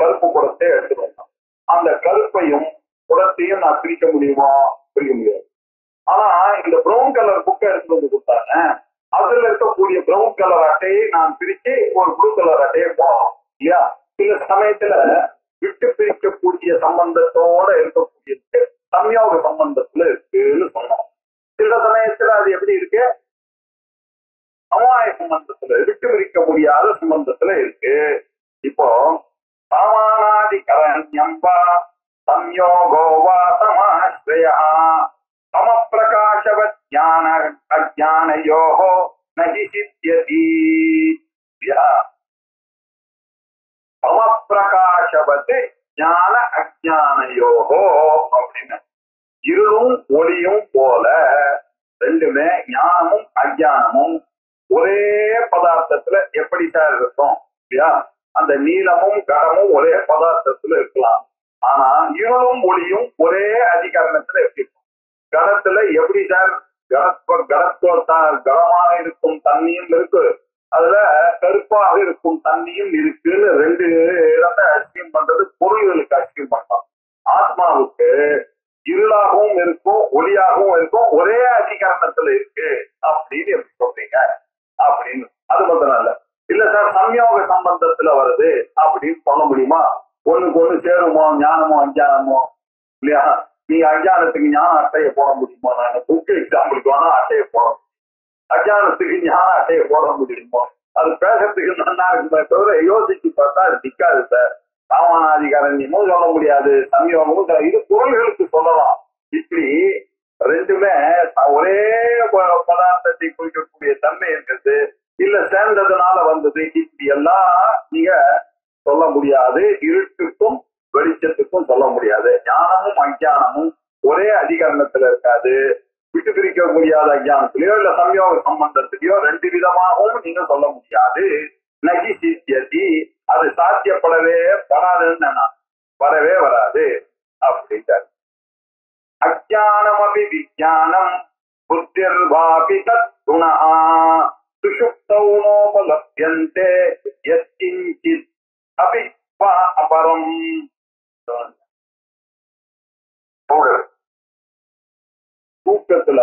கருப்பு குடத்தை எடுத்துட்டு வந்தான். அந்த கருப்பையும் குடத்தையும் நான் பிரிக்க முடியுமா? பிரிக்க முடியாது. ஆனா இந்த பிரவுன் கலர் புக்கை எடுத்துட்டு வந்து கொடுத்தாங்க. அதுல இருக்கக்கூடிய பிரவுன் கலர் அட்டையை நான் பிரிச்சு ஒரு ப்ளூ கலர் அட்டையை போடணும் இல்லையா? சில சமயத்துல விட்டு பிரிக்கக்கூடிய சம்பந்தத்தோட இருக்கக்கூடியது சம்யோக சம்பந்தத்துல இருக்குன்னு சொன்னோம். சில சமயத்துல அது எப்படி இருக்கு? சமவாய சம்பந்தத்துல, விட்டு பிரிக்க முடியாத சம்பந்தத்துல இருக்கு. இப்போ சாமானாதிகரண்யம்பா சம்யோகோவா சமாஸ்ரயா சமப்பிரகாசவத் ஞான அஜ்ஞானயோஹோ நஹி சித்யதி. சமப்பிரகாசவத் ஞான அஜ்ஞானயோஹோ அப்படின்னு, இருளும் ஒளியும் போல ரெண்டுமே ஞானமும் அஜ்ஞானமும் ஒரே பதார்த்தத்துல எப்படி சார் இருக்கும் இல்லையா? அந்த நீளமும் கடமும் ஒரே பதார்த்தத்துல இருக்கலாம். ஆனா இருளும் ஒளியும் ஒரே அதிகரணத்துல எப்படி இருக்கும்? கடத்துல எப்படி சார் கடமாக இருக்கும் தண்ணியும் இருக்கு, அதுல கருப்பாக இருக்கும் தண்ணியும் இருக்குன்னு ரெண்டு இடத்தை அசியம் பண்றது பொருள்களுக்கு அசியம் பண்ணலாம். ஆத்மாவுக்கு இருளாகவும் இருக்கும் ஒளியாகவும் இருக்கும், ஒரே அதிகரணத்துல இருக்கு அப்படின்னு எப்படி சொல்றீங்க அப்படின்னு. அது மட்டும் இல்ல இல்ல சார் சம்யோக சம்பந்தத்துல வருது அப்படின்னு சொல்ல முடியுமா? ஒண்ணுக்கு ஒண்ணு சேருமோ ஞானமோ அஞ்ஞானமோ இல்லையா? நீங்க அஞ்ஞானத்துக்கு ஞான அட்டையை போட முடியுமோ? நாங்க புக் எக்ஸாம்பிளுக்கு வேணா அட்டையை போட முடியும், அஞ்ஞானத்துக்கு ஞான அட்டையை போட முடியுமோ? அது பேசுறதுக்கு நல்லா இருக்குமே தவிர யோசிச்சு பார்த்தா அது நிக்காது சார். சாமானாதிகாரண்யமும் சொல்ல முடியாது, சம்யோகமும் இது பொருள்களுக்கு சொல்லலாம். இப்படி ரெண்டுமே ஒரே பதார்த்தத்தை குறிக்கக்கூடிய தன்மை இருக்கிறது, இல்ல சேர்ந்ததுனால வந்தது, இப்படி எல்லாம் நீங்க சொல்ல முடியாது. இருட்டுக்கும் வெளிச்சத்துக்கும் சொல்ல முடியாது. ஞானமும் அஞ்ஞானமும் ஒரே அதிகரணத்துல இருக்காது. விட்டு பிரிக்க முடியாத அஞ்ஞானத்திலயோ இல்ல சம்யோக சம்பந்தத்திலயோ ரெண்டு விதமாகவும் நீங்க சொல்ல முடியாது. நகி சித்தியதி, அது சாத்தியப்படவே படாதுன்னு வரவே வராது அப்படின்ட்டார். அஜ்ஞானம் அபி விஜ்ஞானம் புத்திர்வாபி தத் குணஹ சுஷுப்தௌ நோபலப்யந்தே யத்கிஞ்சித் அபி அபரம். தூக்கத்துல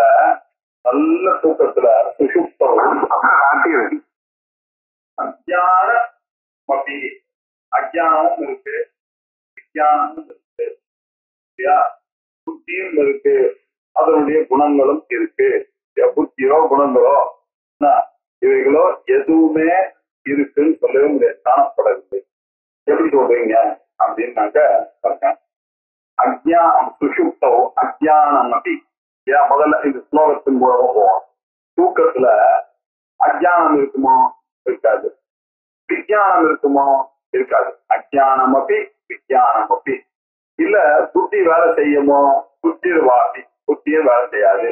நல்ல தூக்கத்துல சுஷுப்தௌ அஜ்ஞானம் அபி, அஜ்ஞானமும் இருக்கு விஜ்ஞானமும் இருக்கு, புத்தியும் இருக்கு, அதனுடைய குணங்களும் இருக்கு. புத்தியோ குணங்களோ இவைகளோ எதுவுமே இருக்குன்னு சொல்லவே முடியாது, காணப்படவில்லை. எப்படி சொல்றீங்க அப்படின்னாக்க சுஷுப்தோ அஜ்ஞானம் அப்படி. முதல்ல இந்த ஸ்லோகத்தின் மூலமா போவோம். தூக்கத்துல அஜ்ஞானம் இருக்குமோ? இருக்காது. விஜ்ஞானம் இருக்குமோ? இருக்காது. அஜ்ஞானம் அப்படி விஜ்ஞானம் அப்படி. இல்ல புத்தி வேலை செய்யுமோ? புத்திர்வாதி, புத்தியும் வேலை செய்யாது.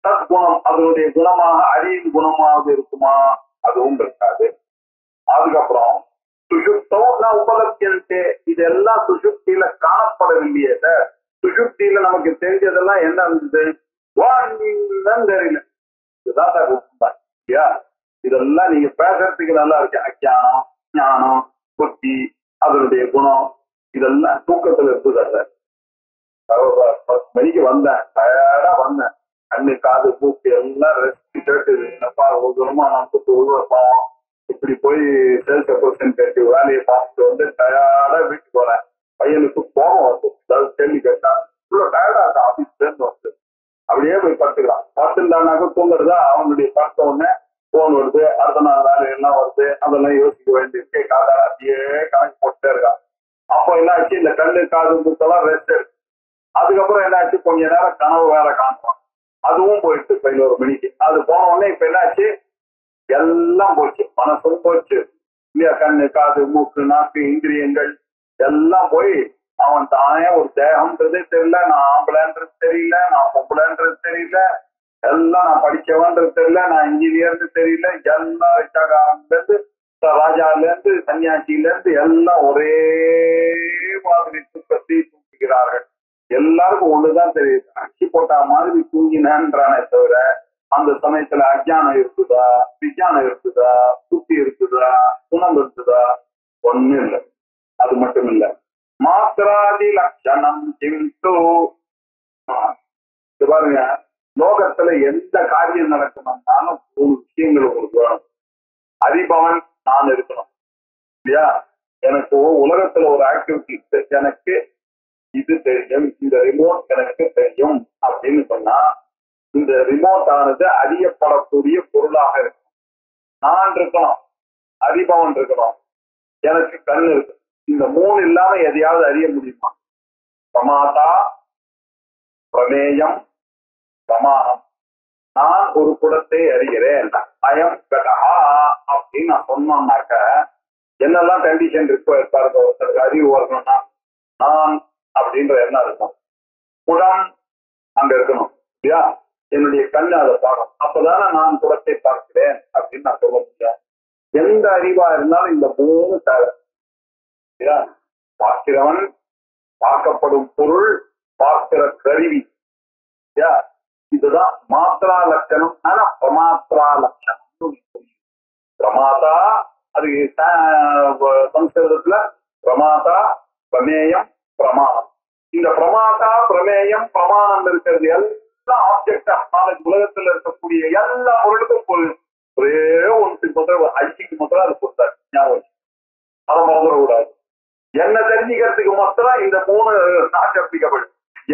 தற்குணம், அதனுடைய குணமாக அறிவு குணமாக இருக்குமா? அதுவும் இருக்காது. அதுக்கப்புறம் சுஷுப்தம் உபலப்தியன்ட்டு, இதெல்லாம் சுஷுப்தியில காணப்படவில்லையே சார். சுஷுப்தியில நமக்கு தெரிஞ்சதெல்லாம் என்ன இருந்தது? தெரியல. இதுதான் சார் இல்லையா? இதெல்லாம் நீங்க பேசுறதுக்கு நல்லா இருக்கு. அஜ்ஞானம், ஞானம், புத்தி, அதனுடைய குணம், இதெல்லாம் தூக்கத்துல இருக்குதா சார்? 10 மணிக்கு வந்தேன், டயர்டா வந்தேன், கண்ணு காது பூக்கு எல்லாம் ரெஸ்ட் கேட்டுது. என்னப்பா ஒரு தூரமா நமக்கு உருவப்போம், இப்படி போய் சேல்ஸ் ரெப்ரசன்டேட்டிவ் வேலையை பார்த்துட்டு வந்து டயர்டா வீட்டுக்கு போறேன். பையனுக்கு கோபம் வந்து ஏதாவது கேள்வி கேட்டான், இவ்வளவு டயர்டா இருக்கு ஆபீஸ்ல இருந்து வந்து அப்படியே போய் படுத்துக்கிறான். படுத்துட்டானாக்க தூங்குறதா, அவனுடைய படுத்த உடனே போன் வருது, அடுத்த நாள் வேலையெல்லாம் வருது, அதெல்லாம் யோசிக்க வேண்டியிருக்கு. காதால அப்படியே கணக்கு போட்டுட்டே இருக்கான். அப்போ என்னாச்சு, இந்த கண்ணு காது மூக்கெல்லாம் ரெஸ்ட் இருக்கு. அதுக்கப்புறம் என்னாச்சு, கொஞ்ச நேரம் கனவு வேற காணுவான், அதுவும் போயிட்டு 11 மணிக்கு. அது போன உடனே இப்ப என்னாச்சு, எல்லாம் போச்சு, மனசும் போச்சு இல்லையா? கண்ணு காது மூக்கு நாக்கு இந்திரியங்கள் எல்லாம் போய் அவன் தானே ஒரு தேகம்ன்றதே தெரியல, நான் ஆம்பளைன்றது தெரியல, நான் பொம்பளைன்றது தெரியல, எல்லாம் நான் படிச்சவன்றது தெரியல, நான் இன்ஜினியர்னு தெரியல, எல்லாம் ரிஷாகாரன்ல இருந்து ராஜால இருந்து சன்னியாசியில இருந்து எல்லாம் ஒரே மாதிரி தூக்கத்தை தூக்குகிறார்கள். எல்லாருக்கும் ஒண்ணுதான் தெரியுது, அச்சி போட்டா மாதிரி தூங்கினான்றானே தவிர அந்த சமயத்துல அஜ்ஞானம் இருக்குதா, விஞ்ஞானம் இருக்குதா, புத்தி இருக்குதா, குணம் இருக்குதா? ஒண்ணும் இல்லை. அது மட்டும் இல்ல, மாத்திராதி லட்சணம் கிம்து. பாருங்க, லோகத்துல எந்த காரியம் நடக்கணும்னாலும் ஒரு விஷயங்கள் உங்களுக்கு வேணும். அதிபவன் நான் இருக்கணும் இல்லையா? எனக்கு உலகத்துல ஒரு ஆக்டிவிட்டி எனக்கு இது தெரியும், இந்த ரிமோட் எனக்கு தெரியும் அப்படின்னு சொன்னா இந்த ரிமோட் ஆனது அறியப்படக்கூடிய பொருளாக இருக்கும். நான் இருக்கணும், அதிபவன் இருக்கணும், எனக்கு கண் இருக்கு. இந்த மூணு இல்லாம எதையாவது அறிய முடியுமா? பிரமாதா, பிரமேயம், பிரமாணம். நான் ஒரு குடத்தை அறிகிறேன், அயம் கடா அப்படின்னு நான் சொன்னோம்னாக்க என்னெல்லாம் கண்டிஷன் பாருங்க. ஒருத்தருக்கு அறிவு வரணும்னா நான் அப்படின்ற எண்ணம் இருக்கும், குடம் அங்க இருக்கணும் இல்லையா? என்னுடைய கண்ணு அதை பார்க்கணும், அப்பதானே நான் குடத்தை பார்க்கிறேன் அப்படின்னு நான் சொல்ல முடியும். எந்த அறிவா இருந்தாலும் இந்த மூணு தேவை இல்லையா? பார்க்கிறவன், பார்க்கப்படும் பொருள், பார்க்கிற கருவி இல்லையா? இதுதான் மாத்திரா லட்சணம். ஆனா பிரமாத்ரா லட்சணம். பிரமாதா அது சம்ஸ்கிருதத்துல பிரமாதா, பிரமேயம், பிரமாணம். இந்த பிரமாதா, பிரமேயம், பிரமாணம் இருக்கிறது எல்லா ஆப்ஜெக்ட் ஆஃப் நாலேஜ் உலகத்துல இருக்கக்கூடிய எல்லா பொருளுக்கும் ஒரே ஒன்று ஐசிக்கு மாத்திரம் அது கொடுத்தாரு. ஞாபகம் அதை மறந்துடக்கூடாது. என்ன தெரிஞ்சுக்கிறதுக்கு மாத்திரம் இந்த மூணு நாட்டு அப்ளிகபிள்.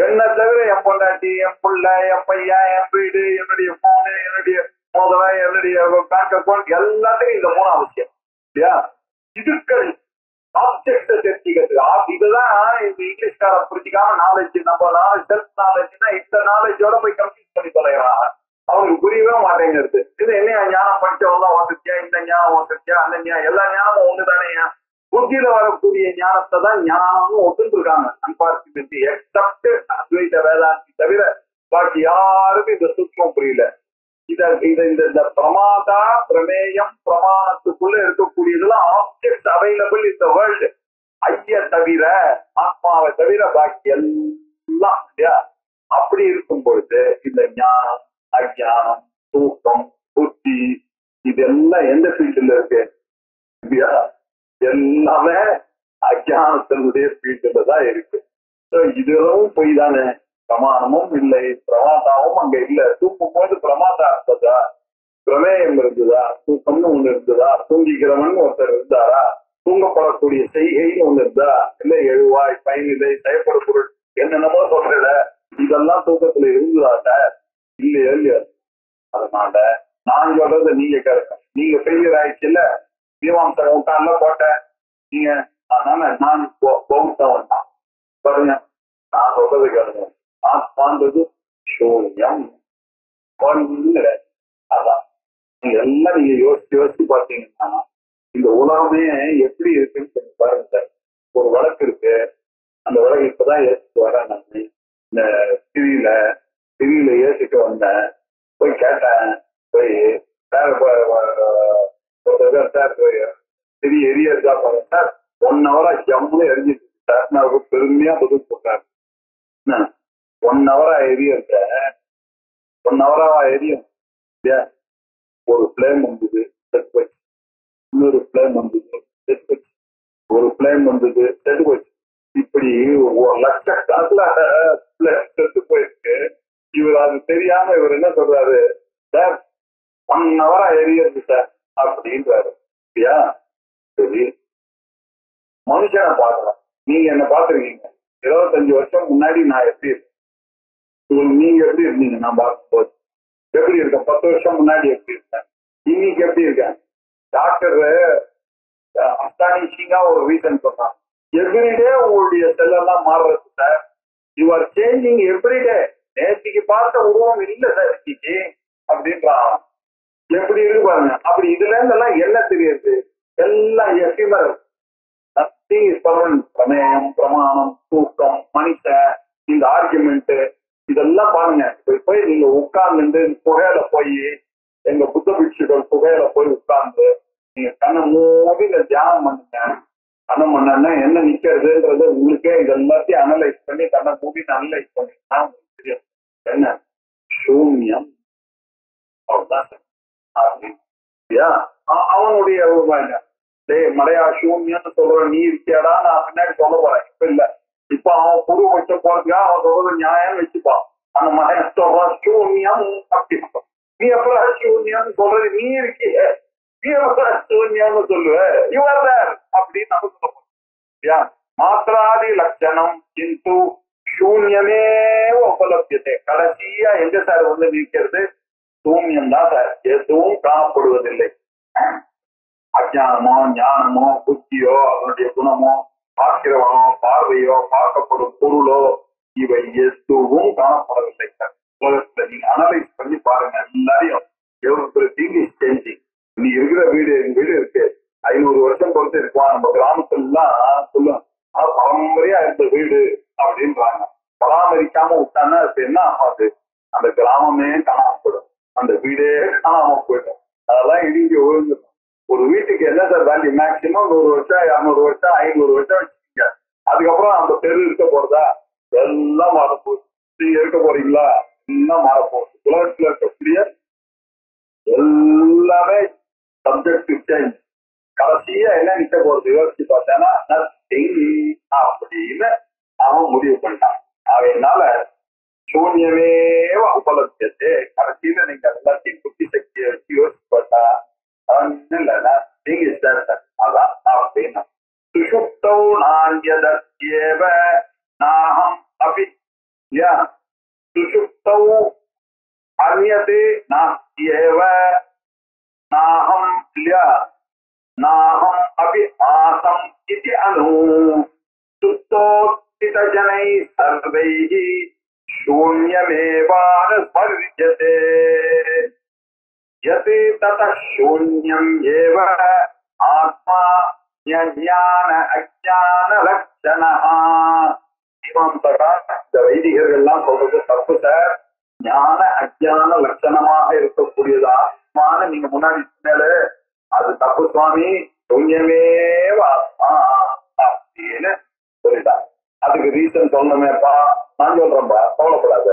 என்ன தவிர என் பொண்டாட்டி, என் பிள்ளை, என் பையன், என் வீடு, என்னுடைய போனு, என்னுடைய மோதலை, என்னுடைய பேங்க் அக்கௌண்ட் எல்லாத்தையும் இந்த மூணு அவசியம் இல்லையா? இதுக்கள் ஆப்ஜெக்ட் தெரிஞ்சுக்கிறதுக்கு. இதுதான் இந்த இங்கிலீஷ்கார புரிஞ்சிக்காம நாலேஜ். நம்ம நாலேஜ் செல்ஃப் நாலேஜ்னா இந்த நாலேஜோட போய் கம்ப்ளீட் பண்ணி தொலைகிறாங்க. அவனுக்கு புரியவே மாட்டேங்கிறது. இது என்ன ஞானம் படிச்சவங்க வசதியா, இந்த ஞானம் வசதியா, அந்த ஞானம், எல்லா ஞானமும் ஒண்ணுதானே. புத்தியில வரக்கூடிய ஞானத்தை தான் ஞானம்னு ஒத்துட்டு இருக்காங்க. அன்பார்ச்சுனேட்லி எக்ஸப்ட் அத்வைத வேதாந்தி தவிர பாக்கி யாருக்கும் இந்த சூட்சம் புரியல. இந்த பிரமாதா, பிரமேயம், பிரமாணத்துக்குள்ள இருக்கக்கூடியதெல்லாம் ஆப்ஜெக்ட் அவைலபிள் இந்த வேர்ல்டு. ஐய தவிர, ஆத்மாவை தவிர பாக்கி எல்லாம் இல்லையா? அப்படி இருக்கும் பொழுது இந்த ஞானம், அஜானம், தூக்கம், புத்தி இதெல்லாம் எந்த ஃபீல்டுல இருக்கு இல்லையா? எல்லாமே அஜானத்தினுடைய ஃபீல்டுல தான் இருக்கு. இதுவும் பொய் தானே. பிரமாணமும் இல்லை, பிரமாதாவும் அங்க இல்ல. தூக்கும் போது பிரமாதா இருந்ததா, பிரமேயம் இருந்ததா, தூக்கம்னு ஒண்ணு இருந்ததா, தூங்கிக்கிறவன் ஒருத்தர் இருந்தாரா, தூங்கப்படக்கூடிய செய்கைன்னு ஒண்ணு இருந்தா, இல்ல எழுவாய், பயனில்லை, செயற்படும் பொருள் என்னென்னமோ சொல்றல, இதெல்லாம் தூக்கத்துல இருந்ததா சார்? இல்லையா? இல்லையா? அதனால நான் சொல்றத நீங்க கேட்க, நீங்க ஃபெயிலியர் ஆயிடுச்சு இல்ல, மீமாம்சம் உட்கார்ல போட்டேன் நீங்க. அதனால நான் பௌத்தவன் தான் பாருங்க. நான் சொல்றது கேளுங்க. ஆத்மான்றது சூன்யம், ஒண்ணு. அதான் நீங்க எல்லாம் நீங்க யோசிச்சு பார்த்தீங்கன்னா இந்த உலகமே எப்படி இருக்குன்னு சொல்லி பாருங்க சார். ஒரு வழக்கு இருக்கு, அந்த வழக்கு இப்பதான் ஏசிட்டு வரேன். நான் இந்த டிவியில ஏசிட்டு வந்தேன். போய் கேட்டேன், போய் சார் திரி எரியதா பாருங்க சார், 1 hour ஜம்முன்னு எரிஞ்சிட்டு சார். நான் பெருமையா பதில் சொல்றேன். 1 hour எரிய 1 hour எரியும். ஒரு பிளேம் வந்தது செத்து போச்சு, இன்னொரு பிளேம் வந்தது செத்து போச்சு, ஒரு பிளேம் வந்தது செத்து போச்சு. இப்படி 1 லட்சக்கணக்குல பிளேம் செத்து போயிருக்கு. இவர் அது தெரியாம இவர் என்ன சொல்றாரு, சார் 1 hour எரியுது சார் அப்படின்றாரு. சரியா? சரி, மனுஷனை பாக்குறோம். நீங்க என்ன பாத்துருக்கீங்க 25 வருஷம் முன்னாடி நான் எப்படி இருக்கேன், நீங்க எப்படி இருந்தீங்க நான் பார்க்கும்போது எப்படி இருக்கேன், 10 வருஷம் முன்னாடி எப்படி இருக்கேன், இன்னைக்கு எப்படி இருக்கேன். டாக்டர் அஸ்டானிஷிங்கா ஒரு ரீசன் சொன்னான், எவ்ரிடே உங்களுடைய செல்லெல்லாம் மாறுறது sir, you are changing everyday. நேற்றுக்கு பார்த்த உருவம் இல்லை சார் இன்னைக்கு அப்படின்றான். எப்படி இருக்கு பாருங்க. அப்படி இதுல இருந்தெல்லாம் என்ன தெரியுது, எல்லாம் எஃபிமரல், நத்திங் இஸ் பர்மனன்ட். பிரமேயம், பிரமாணம், தூக்கம், மனுஷன், இந்த ஆர்குமெண்ட் இதெல்லாம் பாருங்க. போய் நீங்க உட்கார்ந்து புகையில போய், எங்க புத்த பிட்சுகள் புகையில போய் உட்கார்ந்து நீங்க கண்ணை மூடி இந்த தியானம் பண்ணுங்க. கண்ணம் பண்ணா என்ன நிக்கிறதுன்றது உங்களுக்கே இது எல்லாத்தையும் அனலைஸ் பண்ணி கண்ணை மூடி அனலைஸ் பண்ணிங்கன்னா உங்களுக்கு தெரியும் என்ன சூன்யம். அவ்வளவுதான் அவனுடைய மலையா சூன்யம்னு சொல்ற நீ இருக்கியாடா நான் பின்னாடி சொல்ல போறேன். இப்ப இல்ல, இப்ப அவன் புது வச்ச போறதுக்காக அவன் சொல்றது நியாயம் வச்சுப்பான். அந்த மலையா சொல்றான் சூன்யம் அப்படின்னு. நீ எப்ப சூன்யம்னு சொல்றது நீ இருக்கிய, நீ எப்ப சூன்யம்னு சொல்லுவ இவர் அப்படின்னு நம்ம சொல்ல போறோம். மாத்திராதி லட்சணம் கிந்து சூன்யமே உபலபியத்தை. கடைசியா எங்க சார் வந்து நிற்கிறது? சூன்யம் தான் சார், எதுவும் காணப்படுவதில்லை. அஜானமோ ஞானமோ புத்தியோ அதனுடைய குணமோ பார்க்கிறவனோ பார்வையோ பார்க்கப்படும் பொருளோ இவை எதுவும் காணப்படவில்லை சார். உலகத்துல நீங்க அனலைஸ் பண்ணி பாருங்க, எல்லாரையும் எவ்ரிதிங் இஸ் சேஞ்சிங். நீ இருக்கிற வீடு, எங்க வீடு இருக்கு 500 வருஷம் பொறுத்து இருக்குவான். நம்ம கிராமத்துல எல்லாம் சொல்லுவோம் பரம்பரையா இருந்த வீடு அப்படின்றாங்க. பராமரிக்காம விட்டான்னா அது என்ன ஆகாது? அந்த கிராமமே காணாமப்படும், அந்த வீடே காணாம போயிடும், அதெல்லாம் இடிஞ்சு விழுந்துடும். ஒரு வீட்டுக்கு என்ன சார் வேல்யூ? மேக்சிமம் 100 வருஷம் 200 வருஷம் 500 வருஷம் வச்சுக்கீங்க. அதுக்கப்புறம் அந்த தெரு இருக்க போறதா? எல்லாம் மாறப்போகுது. நீங்க இருக்க போறீங்களா? எல்லாம் மாறப்போகுது. உலகத்துல இருக்கக்கூடிய எல்லாமே சப்ஜெக்ட் சேஞ்ச். கடைசியா என்ன நிக்க போறது யோசிச்சு பார்த்தேன்னா நத்திங் அப்படின்னு அவன் முடிவு பண்ணிட்டான். அதனால சூன்யமே உபலபியத்தை. கடைசியில நீங்க எல்லாத்தையும் புத்தி சக்தியை வச்சு யோசிச்சு பார்த்தா அதான் அப்படின்னா சுஷுப்தௌ நான்யதஸ்யேவ நாஹம் அபி சுஷுப்தௌ அன்யதே நாஸ்யேவ நாஹம் நாஹம் அபி ஆசம் இதி அனு சுத்தோத்திதஜனை சர்வைஹி शून्यमेवानुस्मर्यते यत् ततः शून्यम् एव आत्मा ज्ञान अज्ञान लक्षणः. மீமாம்சகா இந்த வைதிகர்கள் எல்லாம் சொல்றது தப்பு சார். ஞான அஜ்ஞான லட்சணமாக இருக்கக்கூடியது ஆத்மான்னு நீங்க முன்னாடி சொன்னாலே அது தப்பு சுவாமி. சூன்யமேவ ஆத்மா அப்படின்னு சொல்லிட்டாங்க. அதுக்கு ரீசன் சொல்லணுமேப்பா, நான் சொல்றேன்பா, கவலைப்படாத.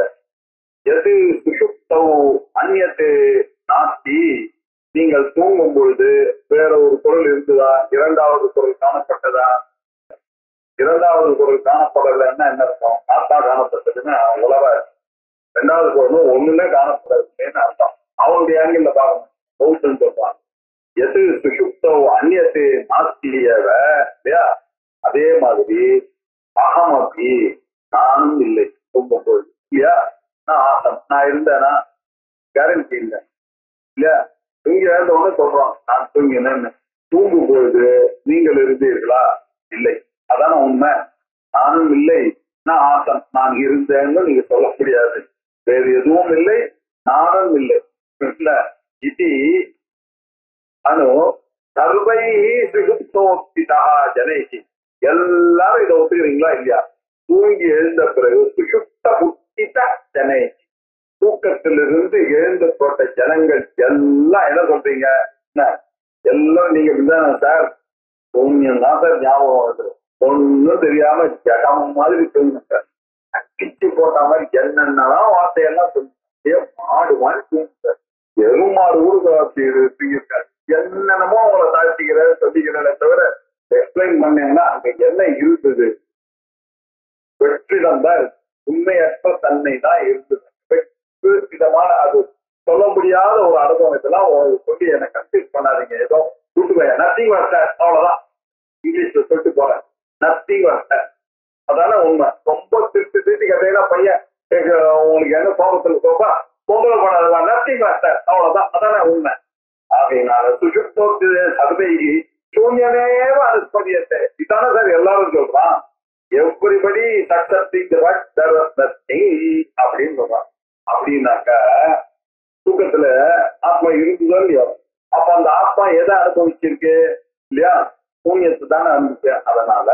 எது சுஷுப்தௌ அந்நியத்து நாஸ்தி. நீங்கள் தூங்கும் பொழுது வேற ஒரு பொருள் இருந்ததா? இரண்டாவது பொருள் காணப்பட்டதா? இரண்டாவது பொருள் காணப்படலைன்னா என்ன அர்த்தம்? ஆத்மா காணப்பட்டதுன்னு உலக. ரெண்டாவது பொருளும் ஒண்ணுமே காணப்படவில்லைன்னு அர்த்தம். அவனுடைய ஆங்கிள் பார்க்கணும். பௌத்தன் சொல்றான் எது சுஷுப்தௌ அந்நியத்து நாஸ்தியவ இல்லையா? அதே மாதிரி அகமபி நானும் இல்லை தூங்கும் பொழுது இல்லையா? நான் ஆசம், நான் இருந்தேன்னா கேரண்டி இல்லை இல்லையா? தூங்கி எழுந்தவொன்னு சொல்றோம் நான் தூங்கினேன்னு. தூங்கும் பொழுது நீங்கள் இருந்தீர்களா? இல்லை. அதான உண்மை. நானும் இல்லை, நான் ஆசம், நான் இருந்தேன்னு நீங்க சொல்ல முடியாது. வேறு எதுவும் இல்லை, நானும் இல்லை. இது அனு சர்வை சுஷுப்தோக்திதா ஜனைகி. எல்லாரும் இதை ஒத்துக்கிறீங்களா இல்லையா? தூங்கி எழுந்த பிறகு சுஷுப்த புத்தித ஜனை, தூக்கத்திலிருந்து எழுந்து போட்ட ஜனங்கள் எல்லாம் என்ன சொல்றீங்க? எல்லாம் நீங்க இப்படிதான் சார், சூன்யம் தான் சார் ஞாபகம் வருது, ஒன்னும் தெரியாம ஜடம் மாதிரி தூங்குங்க, அக்கிச்சு போட்ட மாதிரி என்னென்னலாம் வார்த்தையெல்லாம் சொல்லுங்க, மாடு மாதிரி தூங்குங்க, எருமாடு ஊருக்கு என்னென்னமோ அவங்களை தாழ்த்திக்கிற சொல்லிக்கிறத தவிர எக்ஸ்பிளைன் பண்ணீங்கன்னா அங்க என்ன இருந்தது? வெற்றிடம் தான், உண்மையற்ற தன்மை தான் இருந்தது. விதமான அது சொல்ல முடியாத ஒரு அனுபவத்தெல்லாம் சொல்லி என்னை கன்ஃபியூஸ் பண்ணாதீங்க. ஏதோ கூட்டுவேன் நத்திங் வர்ஸ்டர், அவ்வளவுதான். இங்கிலீஷ்ல சொல்லிட்டு போறேன், நத்திங் வர்ஸ்டர். அதான உண்மை. ரொம்ப திருட்டு கதையில பையன் உங்களுக்கு என்ன கோபத்துல கோபா பொங்கல் பண்ணாதவா, நத்திங் வர்ஸ்டர், அவ்வளவுதான். அதான உண்மை. ஆகையினால சுஷுப்தோக்தி சர்வைஹி சூன்யமேவ அனுஸ்மரியத்தை. இதான சார் எல்லாரும் சொல்றான். Everybody suggesting the what there was nothing அப்படின்னு சொல்றான். அப்படின்னாக்க தூக்கத்துல ஆத்மா இருந்ததோ இல்லையோ, அப்ப அந்த ஆத்மா எதை அனுபவிச்சிருக்கு இல்லையா? சூன்யத்தை தானே அனுப்பிச்சு. அதனால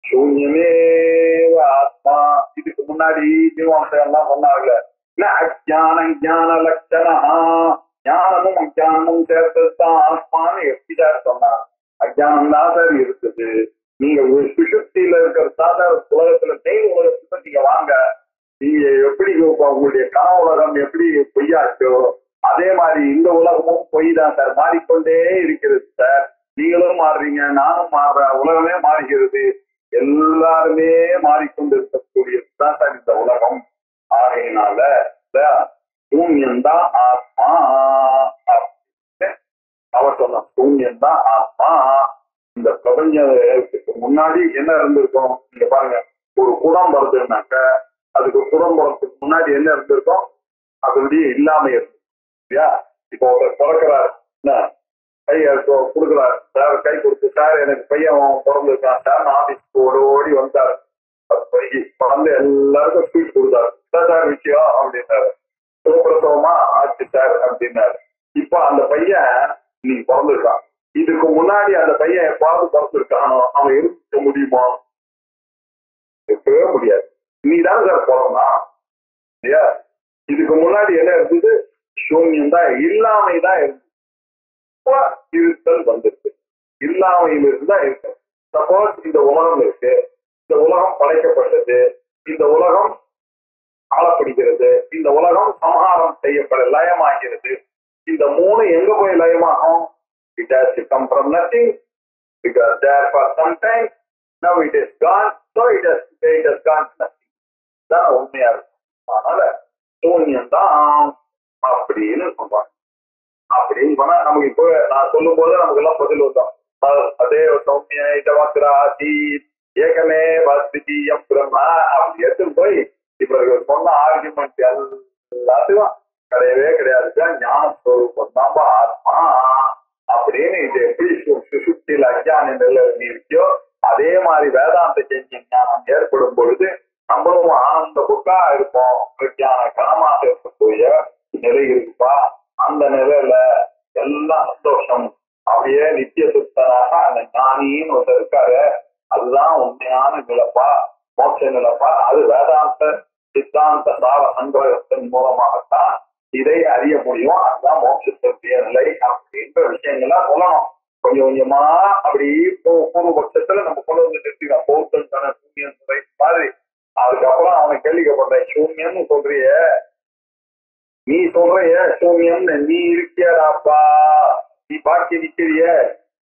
சூன்யமேவ ஆத்மா. இதுக்கு முன்னாடி மீமாம்சை எல்லாம் சொன்னாங்க, அஜான ஞான லட்சணா, ஞானமும் அஜானமும் சேர்த்ததுதான் ஆத்மான்னு எப்படிதான் சொன்னா? அஜானம் தான் சார் இருக்குது. நீங்க சுஷுப்தியில இருக்கிறதா சார் உலகத்துல நெய் உலகத்துல நீங்க வாங்க, நீங்க எப்படி உங்களுடைய கனவு உலகம் எப்படி பொய்யாச்சோ அதே மாதிரி இந்த உலகமும் பொய் தான் சார், மாறிக்கொண்டே இருக்கிறது சார். நீங்களும் மாறுறீங்க, நானும் மாறுறேன், உலகமே மாறுகிறது, எல்லாருமே மாறிக்கொண்டிருக்கக்கூடியதுதான் சார் இந்த உலகம். ஆகையினால சூன்யம்தான் ஆத்மா. அவர் சொன்ன சூன்யம்தான் ஆத்மா. இந்த பிரபஞ்சத்துக்கு முன்னாடி என்ன இருந்திருக்கும்? நீங்க பாருங்க, ஒரு குடம் வருதுன்னாக்க அதுக்கு குடம் போறதுக்கு முன்னாடி என்ன இருந்திருக்கும்? அதனுடைய இல்லாம இருக்கு இல்லையா? இப்போ பிறக்கிறாரு, கையை கொடுக்குறாரு சார், கை கொடுத்து சார் எனக்கு பையன் பிறந்திருக்கான் சார், ஆபீஸ்க்கு ஓடி வந்தாரு, வந்து எல்லாருக்கும் ஸ்வீட் கொடுத்தாரு. சார் விஷயம் அப்படின்னாரு, சுகப்பிரசவமா ஆச்சு சார் அப்படின்னாரு. இப்ப அந்த பையன் நீ பிறந்திருக்கான். இதுக்கு முன்னாடி அந்த பையன் எப்பாவது பிறந்திருக்கானோ அவன் இருக்க முடியுமா? இருக்கவே முடியாது. நீ தான் சார் பிறந்தான் இல்லையா? இதுக்கு முன்னாடி என்ன இருந்தது? சூன்யம் தான், இல்லாமை தான் இருந்தது. இருத்தல் வந்துருக்கு, இல்லாமையில் இருந்தா இருக்கு. சப்போஸ் இந்த உலகம் இருக்கு, இந்த உலகம் படைக்கப்பட்டது, இந்த உலகம் ஆளப்படுகிறது, இந்த உலகம் சம்ஹாரம் செய்யப்பட லயமாகிறது. இந்த மூணு எங்க போய் லயமாகும்? It has to come from nothing because there for some time now it is gone, so it has gone to nothing. தான் உண்மையா இருக்கும். அதனால சூன்யம் தான் அப்படின்னு சொல்றாங்க. அப்படின்னு சொன்னா நமக்கு இப்போ நான் சொல்லும் போது நமக்கு எல்லாம் பதில் வந்தோம். அதே சௌமிய இதவாசி ஏகமே வாசியம் பிரம்மா அப்படி எடுத்துட்டு போய் இப்ப சொன்ன ஆர்குமெண்ட் எல்லாத்துக்கும் கிடையவே கிடையாது. ஞான ஸ்வரூபம் தான் ஆத்மா அப்படின்னு இது எப்படி சுசுப்தியில அஞ்ஞான நிலை இருக்கியோ அதே மாதிரி வேதாந்த செஞ்ச ஞானம் ஏற்படும் பொழுது நம்மளும் ஆனந்த புக்கா இருப்போம். பிரஜான கனமாக இருக்கக்கூடிய நிலை இருக்குப்பா. அந்த நிலையில எல்லாம் சந்தோஷம், அப்படியே நித்திய சுத்தனாக அந்த ஞானின்னு ஒருத்தர் இருக்காரு. அதுதான் உண்மையான நிலப்பா, மோட்ச நிலப்பா. அது வேதாந்த சித்தாந்த சார சங்கிரகத்தின் மூலமாகத்தான் இதை அறிய முடியும். அதுதான் மோட்சத்திற்குரிய நிலை அப்படின்ற விஷயங்கள்லாம் சொல்லணும். கொஞ்சம் கொஞ்சமா அப்படி பூர்வ பட்சத்துல நம்ம கொண்டு வந்து நிறுத்திக்கலாம். பௌத்தன் தானே சூன்யம் மாதிரி. அதுக்கப்புறம் அவனை கேள்விக்கப்பட்ட சூன்யம்னு சொல்றிய, நீ சொல்றிய சூன்யம், நீ இருக்கியாடாப்பா, நீ பாக்கி நிக்கிறிய,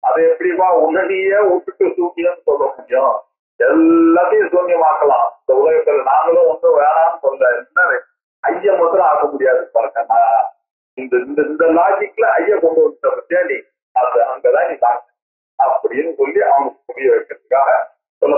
அதை எப்படிப்பா உடனடியே விட்டுட்டு சூன்யம் சொல்ல முடியும்? எல்லாத்தையும் சூன்யமாக்கலாம். இந்த உலகத்துல நாங்களும் ஒன்றும் வேணாம்னு சொல்ல, என்ன ஐயா மாத்திரம் ஆக்க முடியாது பாருங்க. இந்த லாஜிக்ல ஐயா கொண்டு வந்துட்ட பத்தியா நீ, அது அங்கதான் நீ தாங்க அப்படின்னு சொல்லி அவனுக்கு புரிய வைக்கிறதுக்காக சொல்ல